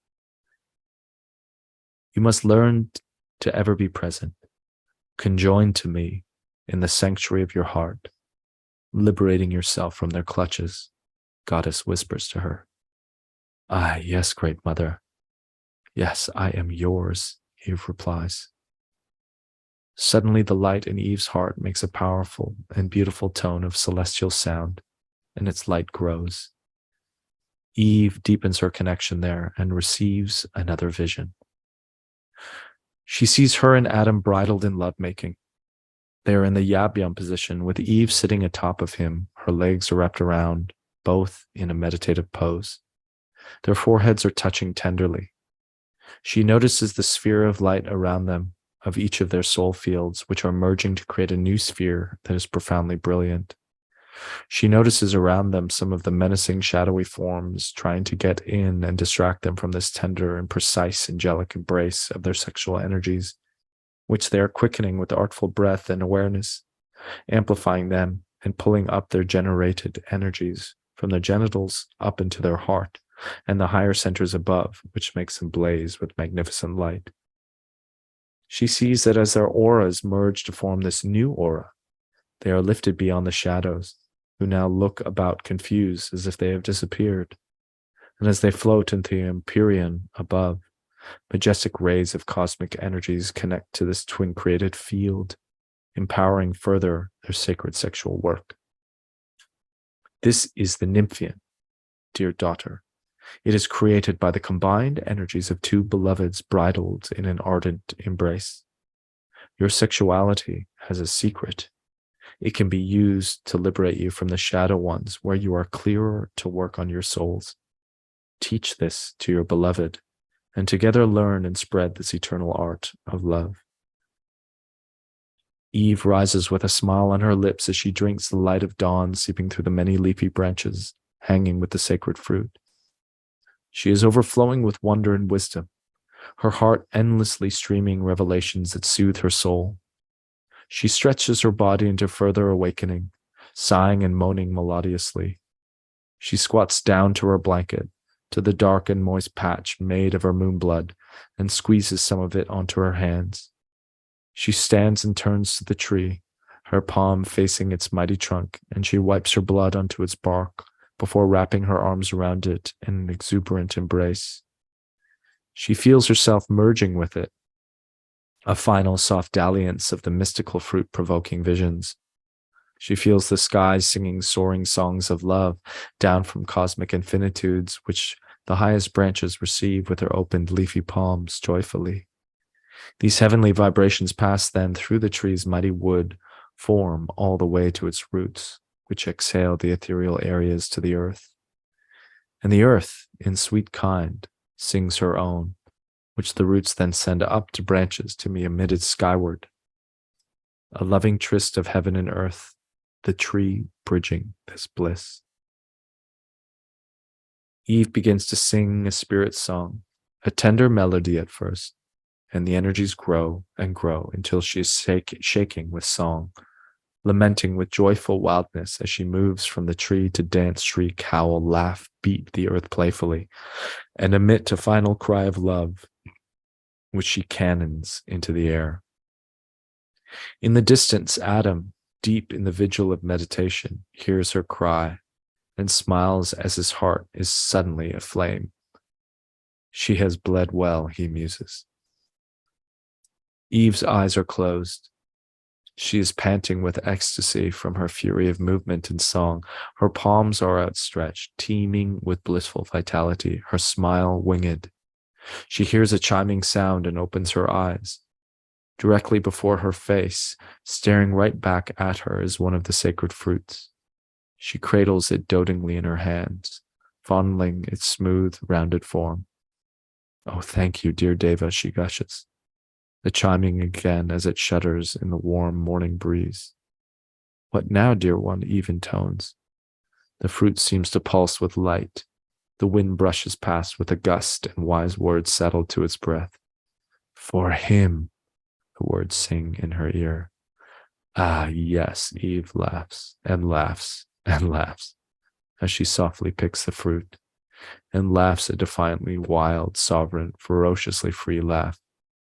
You must learn to ever be present, conjoined to me in the sanctuary of your heart, liberating yourself from their clutches, Goddess whispers to her. Ah, yes, great mother. Yes, I am yours, Eve replies. Suddenly the light in Eve's heart makes a powerful and beautiful tone of celestial sound, and its light grows. Eve deepens her connection there and receives another vision. She sees her and Adam bridled in lovemaking. They are in the yab-yum position, with Eve sitting atop of him, her legs are wrapped around, both in a meditative pose. Their foreheads are touching tenderly. She notices the sphere of light around them, of each of their soul fields, which are merging to create a new sphere that is profoundly brilliant. She notices around them some of the menacing shadowy forms trying to get in and distract them from this tender and precise angelic embrace of their sexual energies, which they are quickening with artful breath and awareness, amplifying them and pulling up their generated energies from their genitals up into their heart and the higher centers above, which makes them blaze with magnificent light. She sees that as their auras merge to form this new aura, they are lifted beyond the shadows, who now look about confused as if they have disappeared. And as they float into the empyrean above, majestic rays of cosmic energies connect to this twin created field, empowering further their sacred sexual work. This is the Nymphian, dear daughter. It is created by the combined energies of two beloveds bridled in an ardent embrace. Your sexuality has a secret. It can be used to liberate you from the shadow ones where you are clearer to work on your souls. Teach this to your beloved, and together learn and spread this eternal art of love. Eve rises with a smile on her lips as she drinks the light of dawn seeping through the many leafy branches hanging with the sacred fruit. She is overflowing with wonder and wisdom, her heart endlessly streaming revelations that soothe her soul. She stretches her body into further awakening, sighing and moaning melodiously. She squats down to her blanket, to the dark and moist patch made of her moon blood, and squeezes some of it onto her hands. She stands and turns to the tree, her palm facing its mighty trunk, and she wipes her blood onto its bark before wrapping her arms around it in an exuberant embrace. She feels herself merging with it, a final soft dalliance of the mystical fruit-provoking visions. She feels the skies singing soaring songs of love down from cosmic infinitudes, which the highest branches receive with their opened leafy palms joyfully. These heavenly vibrations pass then through the tree's mighty wood, form all the way to its roots, which exhale the ethereal areas to the earth. And the earth, in sweet kind, sings her own, which the roots then send up to branches to be emitted skyward. A loving tryst of heaven and earth, the tree bridging this bliss. Eve begins to sing a spirit song, a tender melody at first, and the energies grow and grow until she is shaking with song, lamenting with joyful wildness as she moves from the tree to dance, shriek, howl, laugh, beat the earth playfully, and emit a final cry of love, which she cannons into the air. In the distance, Adam, deep in the vigil of meditation, hears her cry and smiles as his heart is suddenly aflame. She has bled well, he muses. Eve's eyes are closed. She is panting with ecstasy from her fury of movement and song. Her palms are outstretched, teeming with blissful vitality, her smile winged. She hears a chiming sound and opens her eyes. Directly before her face, staring right back at her, is one of the sacred fruits. She cradles it dotingly in her hands, fondling its smooth, rounded form. "Oh, thank you, dear Deva," she gushes, the chiming again as it shudders in the warm morning breeze. "What now, dear one?" Eve intones. The fruit seems to pulse with light. The wind brushes past with a gust, and wise words settle to its breath. "For him," the words sing in her ear. "Ah, yes," Eve laughs and laughs and laughs as she softly picks the fruit, and laughs a defiantly wild, sovereign, ferociously free laugh,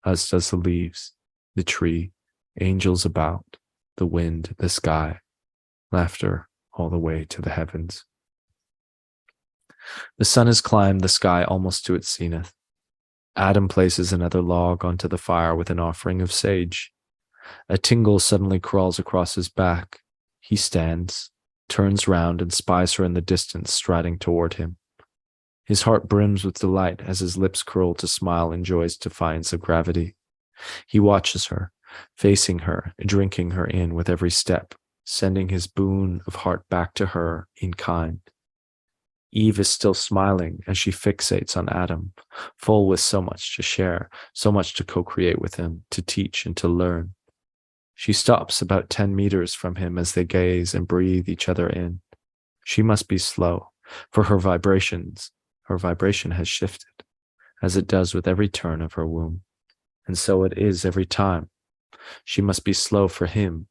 as does the leaves, the tree, angels about, the wind, the sky, laughter all the way to the heavens. The sun has climbed the sky almost to its zenith. Adam places another log onto the fire with an offering of sage. A tingle suddenly crawls across his back. He stands, turns round, and spies her in the distance, striding toward him. His heart brims with delight as his lips curl to smile in joy's defiance of gravity. He watches her, facing her, drinking her in with every step, sending his boon of heart back to her in kind. Eve is still smiling as she fixates on Adam, full with so much to share, so much to co-create with him, to teach and to learn. She stops about 10 meters from him as they gaze and breathe each other in. She must be slow, for her vibration has shifted, as it does with every turn of her womb. And so it is every time. She must be slow for him,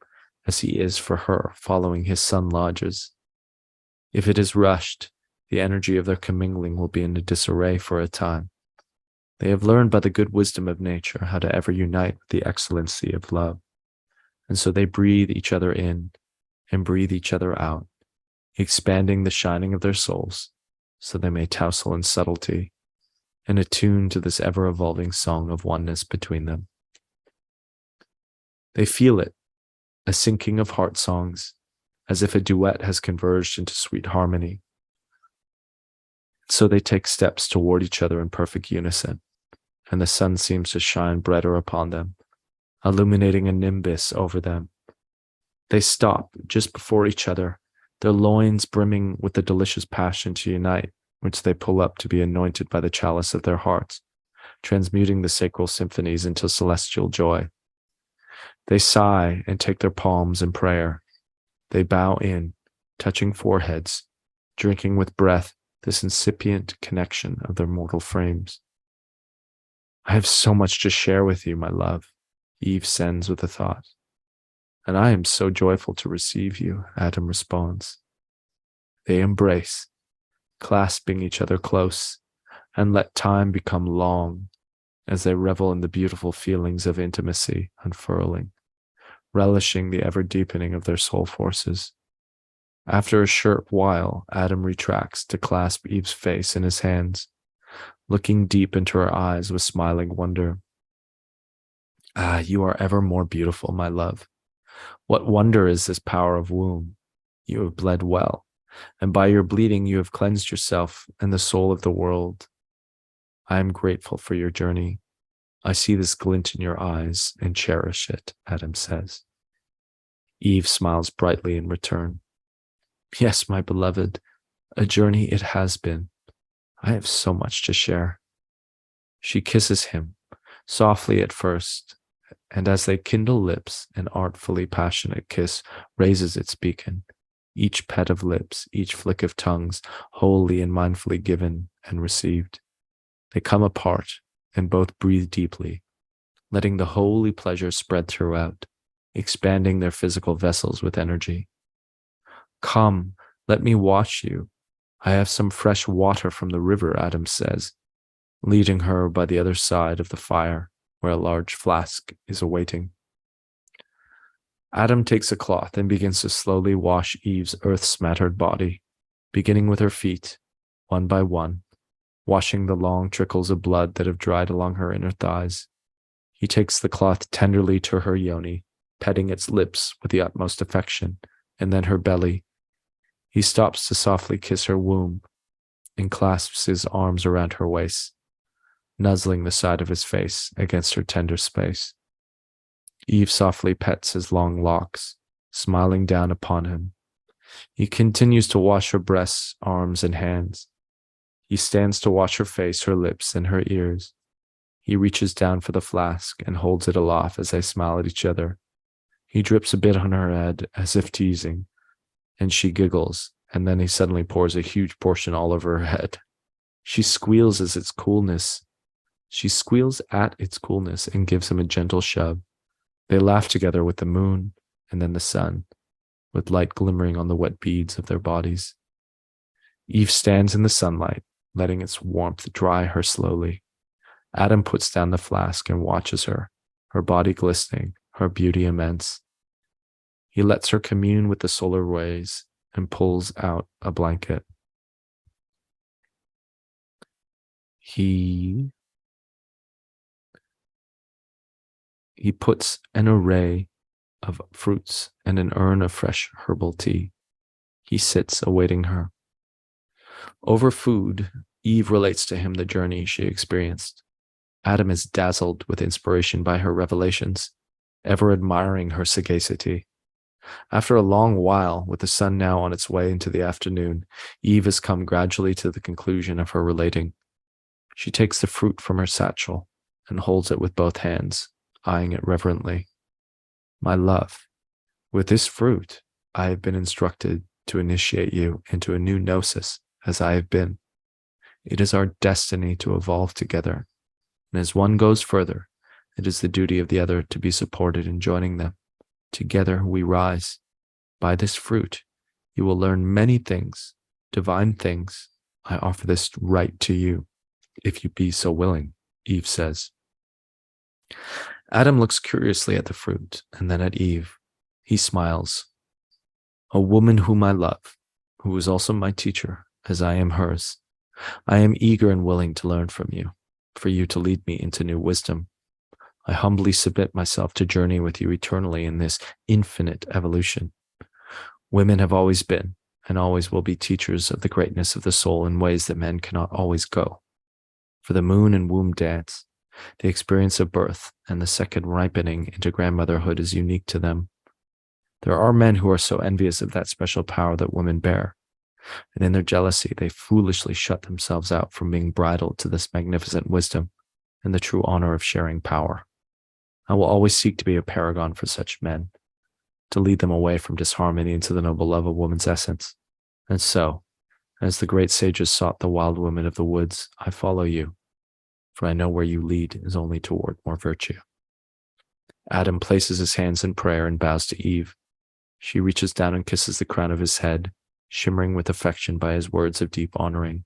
as he is for her following his sun lodges. If it is rushed, the energy of their commingling will be in a disarray for a time. They have learned by the good wisdom of nature how to ever unite with the excellency of love, and so they breathe each other in and breathe each other out, expanding the shining of their souls, so they may tousle in subtlety and attune to this ever-evolving song of oneness between them. They feel it, a syncing of heart songs, as if a duet has converged into sweet harmony. So they take steps toward each other in perfect unison, and the sun seems to shine brighter upon them, illuminating a nimbus over them. They stop just before each other, their loins brimming with the delicious passion to unite, which they pull up to be anointed by the chalice of their hearts, transmuting the sacral symphonies into celestial joy. They sigh and take their palms in prayer. They bow in, touching foreheads, drinking with breath this incipient connection of their mortal frames. I have so much to share with you, my love, Eve sends with a thought. And I am so joyful to receive you, Adam responds. They embrace, clasping each other close, and let time become long as they revel in the beautiful feelings of intimacy unfurling, relishing the ever-deepening of their soul forces. After a short while, Adam retracts to clasp Eve's face in his hands, looking deep into her eyes with smiling wonder. Ah, you are ever more beautiful, my love. What wonder is this power of womb? You have bled well, and by your bleeding you have cleansed yourself and the soul of the world. I am grateful for your journey. I see this glint in your eyes and cherish it, Adam says. Eve smiles brightly in return. Yes, my beloved, a journey it has been. I have so much to share. She kisses him, softly at first, and as they kindle lips, an artfully passionate kiss raises its beacon, each pet of lips, each flick of tongues, wholly and mindfully given and received. They come apart and both breathe deeply, letting the holy pleasure spread throughout, expanding their physical vessels with energy. Come, let me wash you. I have some fresh water from the river, Adam says, leading her by the other side of the fire, where a large flask is awaiting. Adam takes a cloth and begins to slowly wash Eve's earth-smattered body, beginning with her feet, one by one, washing the long trickles of blood that have dried along her inner thighs. He takes the cloth tenderly to her yoni, petting its lips with the utmost affection, and then her belly. He stops to softly kiss her womb and clasps his arms around her waist, nuzzling the side of his face against her tender space. Eve softly pets his long locks, smiling down upon him. He continues to wash her breasts, arms, and hands. He stands to wash her face, her lips, and her ears. He reaches down for the flask and holds it aloft as they smile at each other. He drips a bit on her head as if teasing, and she giggles, and then he suddenly pours a huge portion all over her head. She squeals at its coolness and gives him a gentle shove. They laugh together with the moon and then the sun, with light glimmering on the wet beads of their bodies. Eve stands in the sunlight, letting its warmth dry her slowly. Adam puts down the flask and watches her, her body glistening, her beauty immense. He lets her commune with the solar rays and pulls out a blanket. He puts an array of fruits and an urn of fresh herbal tea. He sits awaiting her. Over food, Eve relates to him the journey she experienced. Adam is dazzled with inspiration by her revelations, ever admiring her sagacity. After a long while, with the sun now on its way into the afternoon, Eve has come gradually to the conclusion of her relating. She takes the fruit from her satchel and holds it with both hands, eyeing it reverently. My love, with this fruit, I have been instructed to initiate you into a new gnosis, as I have been. It is our destiny to evolve together, and as one goes further, it is the duty of the other to be supported in joining them, Together we rise. By this fruit, you will learn many things, divine things. I offer this right to you, if you be so willing, Eve says. Adam looks curiously at the fruit and then at Eve. He smiles. A woman whom I love, who is also my teacher, as I am hers. I am eager and willing to learn from you, for you to lead me into new wisdom. I humbly submit myself to journey with you eternally in this infinite evolution. Women have always been and always will be teachers of the greatness of the soul in ways that men cannot always go. For the moon and womb dance, the experience of birth and the second ripening into grandmotherhood is unique to them. There are men who are so envious of that special power that women bear, and in their jealousy they foolishly shut themselves out from being bridled to this magnificent wisdom and the true honor of sharing power. I will always seek to be a paragon for such men, to lead them away from disharmony into the noble love of woman's essence. And so, as the great sages sought the wild women of the woods, I follow you, for I know where you lead is only toward more virtue. Adam places his hands in prayer and bows to Eve. She reaches down and kisses the crown of his head, shimmering with affection by his words of deep honoring.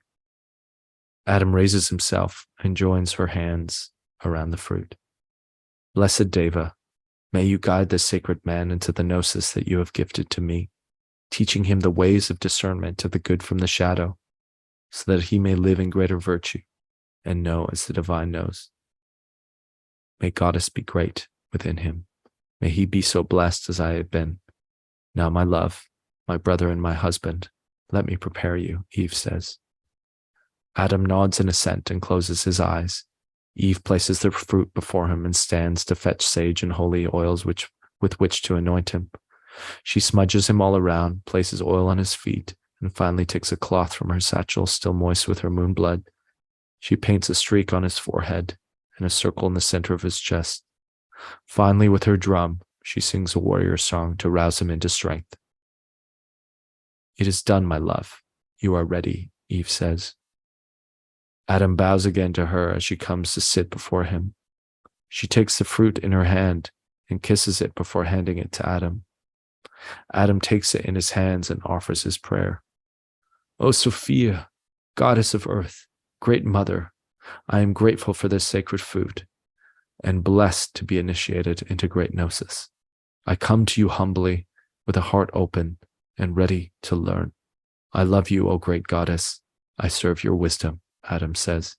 Adam raises himself and joins her hands around the fruit. Blessed Deva, may you guide this sacred man into the gnosis that you have gifted to me, teaching him the ways of discernment of the good from the shadow, so that he may live in greater virtue and know as the divine knows. May Goddess be great within him. May he be so blessed as I have been. Now, my love, my brother and my husband, let me prepare you, Eve says. Adam nods in assent and closes his eyes. Eve places the fruit before him and stands to fetch sage and holy oils with which to anoint him. She smudges him all around, places oil on his feet, and finally takes a cloth from her satchel, still moist with her moon blood. She paints a streak on his forehead and a circle in the center of his chest. Finally, with her drum, she sings a warrior song to rouse him into strength. It is done, my love. You are ready, Eve says. Adam bows again to her as she comes to sit before him. She takes the fruit in her hand and kisses it before handing it to Adam. Adam takes it in his hands and offers his prayer. O Sophia, goddess of earth, great mother, I am grateful for this sacred food and blessed to be initiated into great gnosis. I come to you humbly with a heart open and ready to learn. I love you, O great goddess. I serve your wisdom, Adam says.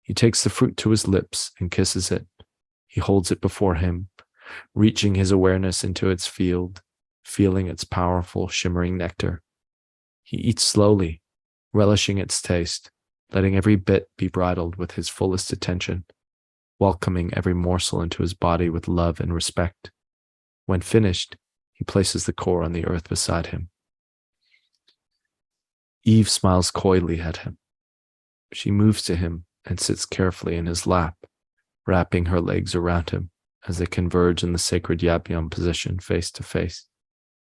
He takes the fruit to his lips and kisses it. He holds it before him, reaching his awareness into its field, feeling its powerful, shimmering nectar. He eats slowly, relishing its taste, letting every bit be bridled with his fullest attention, welcoming every morsel into his body with love and respect. When finished, he places the core on the earth beside him. Eve smiles coyly at him. She moves to him and sits carefully in his lap, wrapping her legs around him as they converge in the sacred yab-yum position, face to face,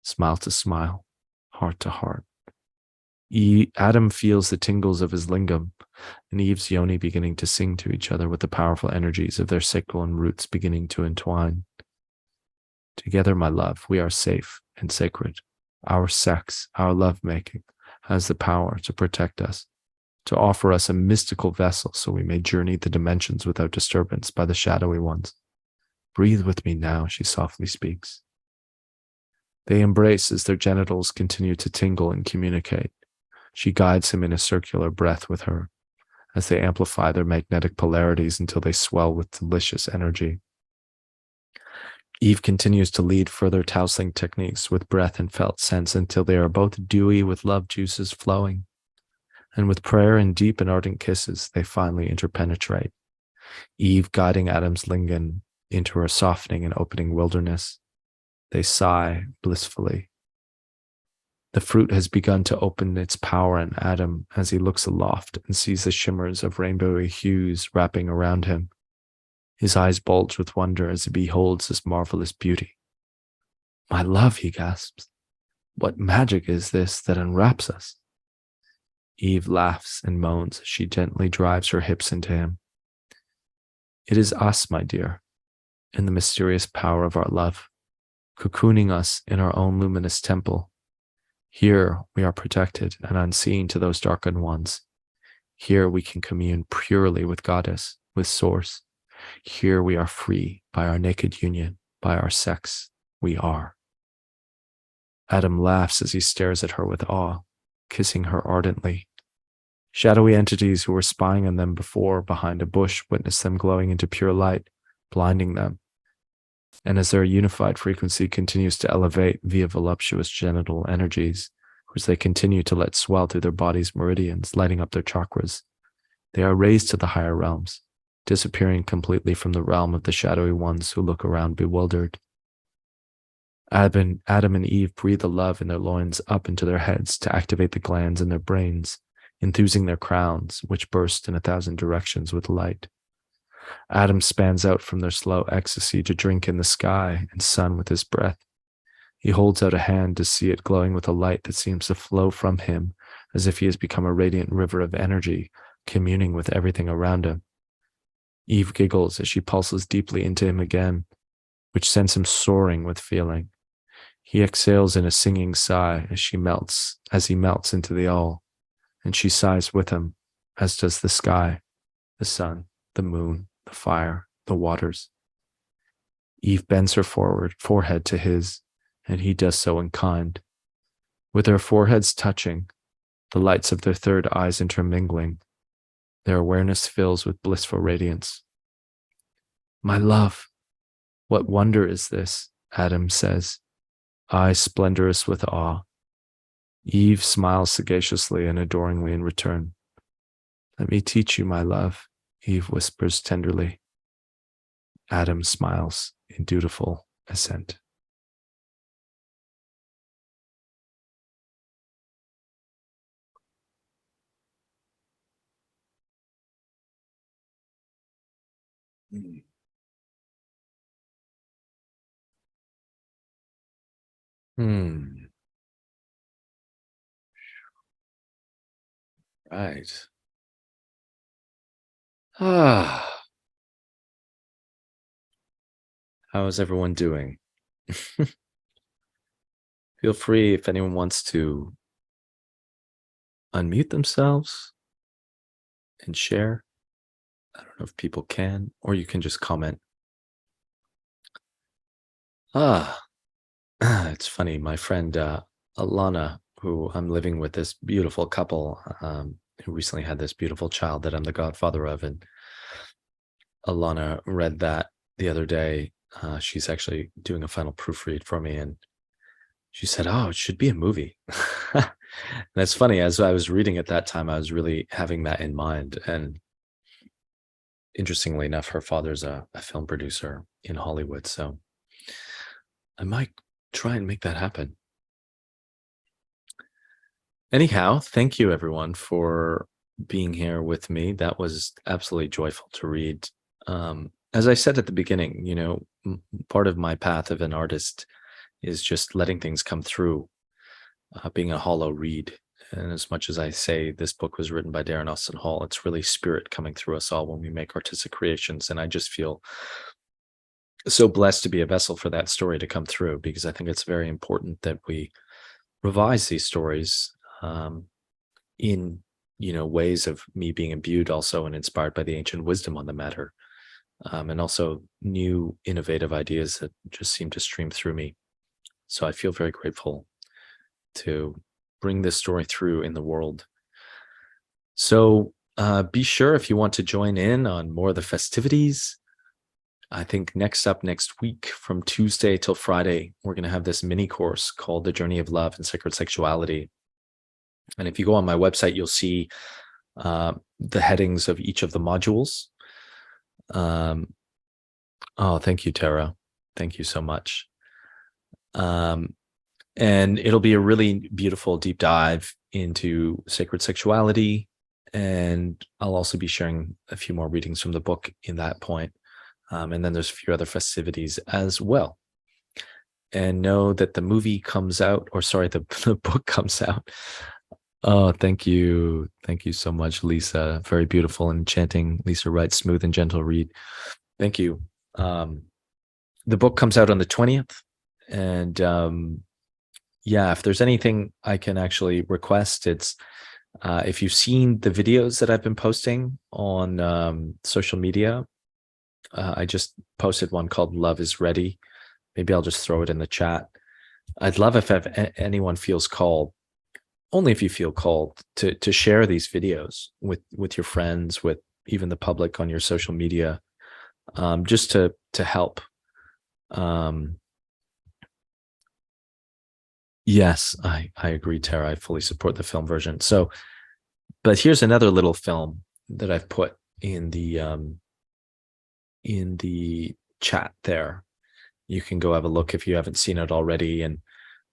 smile to smile, heart to heart. Adam feels the tingles of his lingam and Eve's yoni beginning to sing to each other with the powerful energies of their sacral and roots beginning to entwine. Together, my love, we are safe and sacred. Our sex, our lovemaking, has the power to protect us, to offer us a mystical vessel so we may journey the dimensions without disturbance by the shadowy ones. Breathe with me now, she softly speaks. They embrace as their genitals continue to tingle and communicate. She guides him in a circular breath with her, as they amplify their magnetic polarities until they swell with delicious energy. Eve continues to lead further tousling techniques with breath and felt sense until they are both dewy with love juices flowing. And with prayer and deep and ardent kisses, they finally interpenetrate, Eve guiding Adam's lingam into her softening and opening wilderness. They sigh blissfully. The fruit has begun to open its power in Adam as he looks aloft and sees the shimmers of rainbowy hues wrapping around him. His eyes bulge with wonder as he beholds this marvelous beauty. My love, he gasps. What magic is this that enwraps us? Eve laughs and moans as she gently drives her hips into him. It is us, my dear, and the mysterious power of our love. cocooning us in our own luminous temple. Here we are protected and unseen to those darkened ones. Here we can commune purely with Goddess, with Source. Here we are free by our naked union, by our sex. We are. Adam laughs as he stares at her with awe, kissing her ardently. Shadowy entities who were spying on them before behind a bush witness them glowing into pure light, blinding them. And as their unified frequency continues to elevate via voluptuous genital energies, which they continue to let swell through their body's meridians, lighting up their chakras, they are raised to the higher realms, disappearing completely from the realm of the shadowy ones who look around bewildered. Adam and Eve breathe the love in their loins up into their heads to activate the glands in their brains, enthusing their crowns, which burst in 1,000 directions with light. Adam spans out from their slow ecstasy to drink in the sky and sun with his breath. He holds out a hand to see it glowing with a light that seems to flow from him, as if he has become a radiant river of energy, communing with everything around him. Eve giggles as she pulses deeply into him again, which sends him soaring with feeling. He exhales in a singing sigh as he melts into the all, and she sighs with him, as does the sky, the sun, the moon, the fire, the waters. Eve bends her forehead to his, and he does so in kind. With their foreheads touching, the lights of their third eyes intermingling, their awareness fills with blissful radiance. My love, what wonder is this? Adam says, eyes splendorous with awe. Eve smiles sagaciously and adoringly in return. Let me teach you, my love, Eve whispers tenderly. Adam smiles in dutiful assent. Right. Ah. How is everyone doing? Feel free if anyone wants to unmute themselves and share. I don't know if people can, or you can just comment. It's funny. My friend Alana, who I'm living with, this beautiful couple who recently had this beautiful child that I'm the godfather of, and Alana read that the other day. She's actually doing a final proofread for me, and she said, "Oh, it should be a movie." And it's funny, as I was reading at that time, I was really having that in mind. And interestingly enough, her father's a film producer in Hollywood, so I might try and make that happen. Anyhow, thank you everyone for being here with me. That was absolutely joyful to read. As I said at the beginning, part of my path of an artist is just letting things come through, being a hollow read. And as much as I say this book was written by Darren Hall, it's really spirit coming through us all when we make artistic creations. And I just feel so blessed to be a vessel for that story to come through, because I think it's very important that we revise these stories in ways of me being imbued also and inspired by the ancient wisdom on the matter, and also new innovative ideas that just seem to stream through me. So I feel very grateful to bring this story through in the world. So be sure, if you want to join in on more of the festivities, I think next week from Tuesday till Friday, we're going to have this mini course called The Journey of Love and Sacred Sexuality. And if you go on my website, you'll see the headings of each of the modules. Oh, thank you, Tara. Thank you so much. And it'll be a really beautiful deep dive into sacred sexuality. And I'll also be sharing a few more readings from the book in that point. And then there's a few other festivities as well. And know that the movie comes out, the book comes out. Oh, thank you. Thank you so much, Lisa. Very beautiful and enchanting. Lisa writes smooth and gentle read. Thank you. The book comes out on the 20th, And yeah, if there's anything I can actually request, it's if you've seen the videos that I've been posting on social media. I just posted one called Love is Ready. Maybe I'll just throw it in the chat. I'd love if anyone feels called, only if you feel called, to share these videos with your friends, with even the public on your social media, just to help. Yes, I agree, Tara. I fully support the film version. So, but here's another little film that I've put in the chat there. You can go have a look if you haven't seen it already. And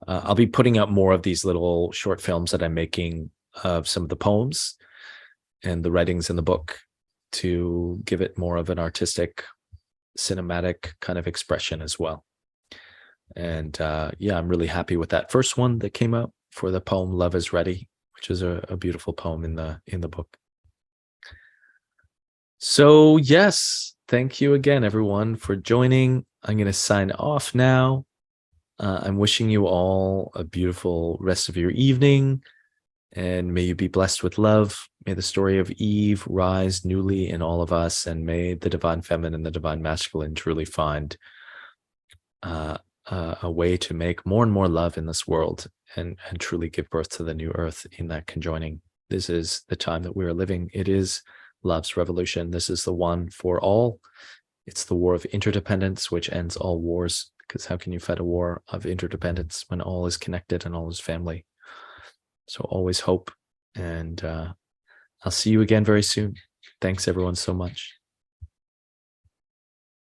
I'll be putting up more of these little short films that I'm making of some of the poems and the writings in the book to give it more of an artistic, cinematic kind of expression as well. And yeah, I'm really happy with that first one that came out for the poem Love is Ready, which is a beautiful poem in the book. So yes, thank you again, everyone, for joining. I'm going to sign off now. I'm wishing you all a beautiful rest of your evening, and may you be blessed with love. May the story of Eve rise newly in all of us, and may the divine feminine and the divine masculine truly find a way to make more and more love in this world, and truly give birth to the new earth in that conjoining. This is the time that we are living. It is love's revolution. This is the one for all. It's the war of interdependence, which ends all wars, because how can you fight a war of interdependence when all is connected and all is family? So always hope, and I'll see you again very soon. Thanks everyone so much.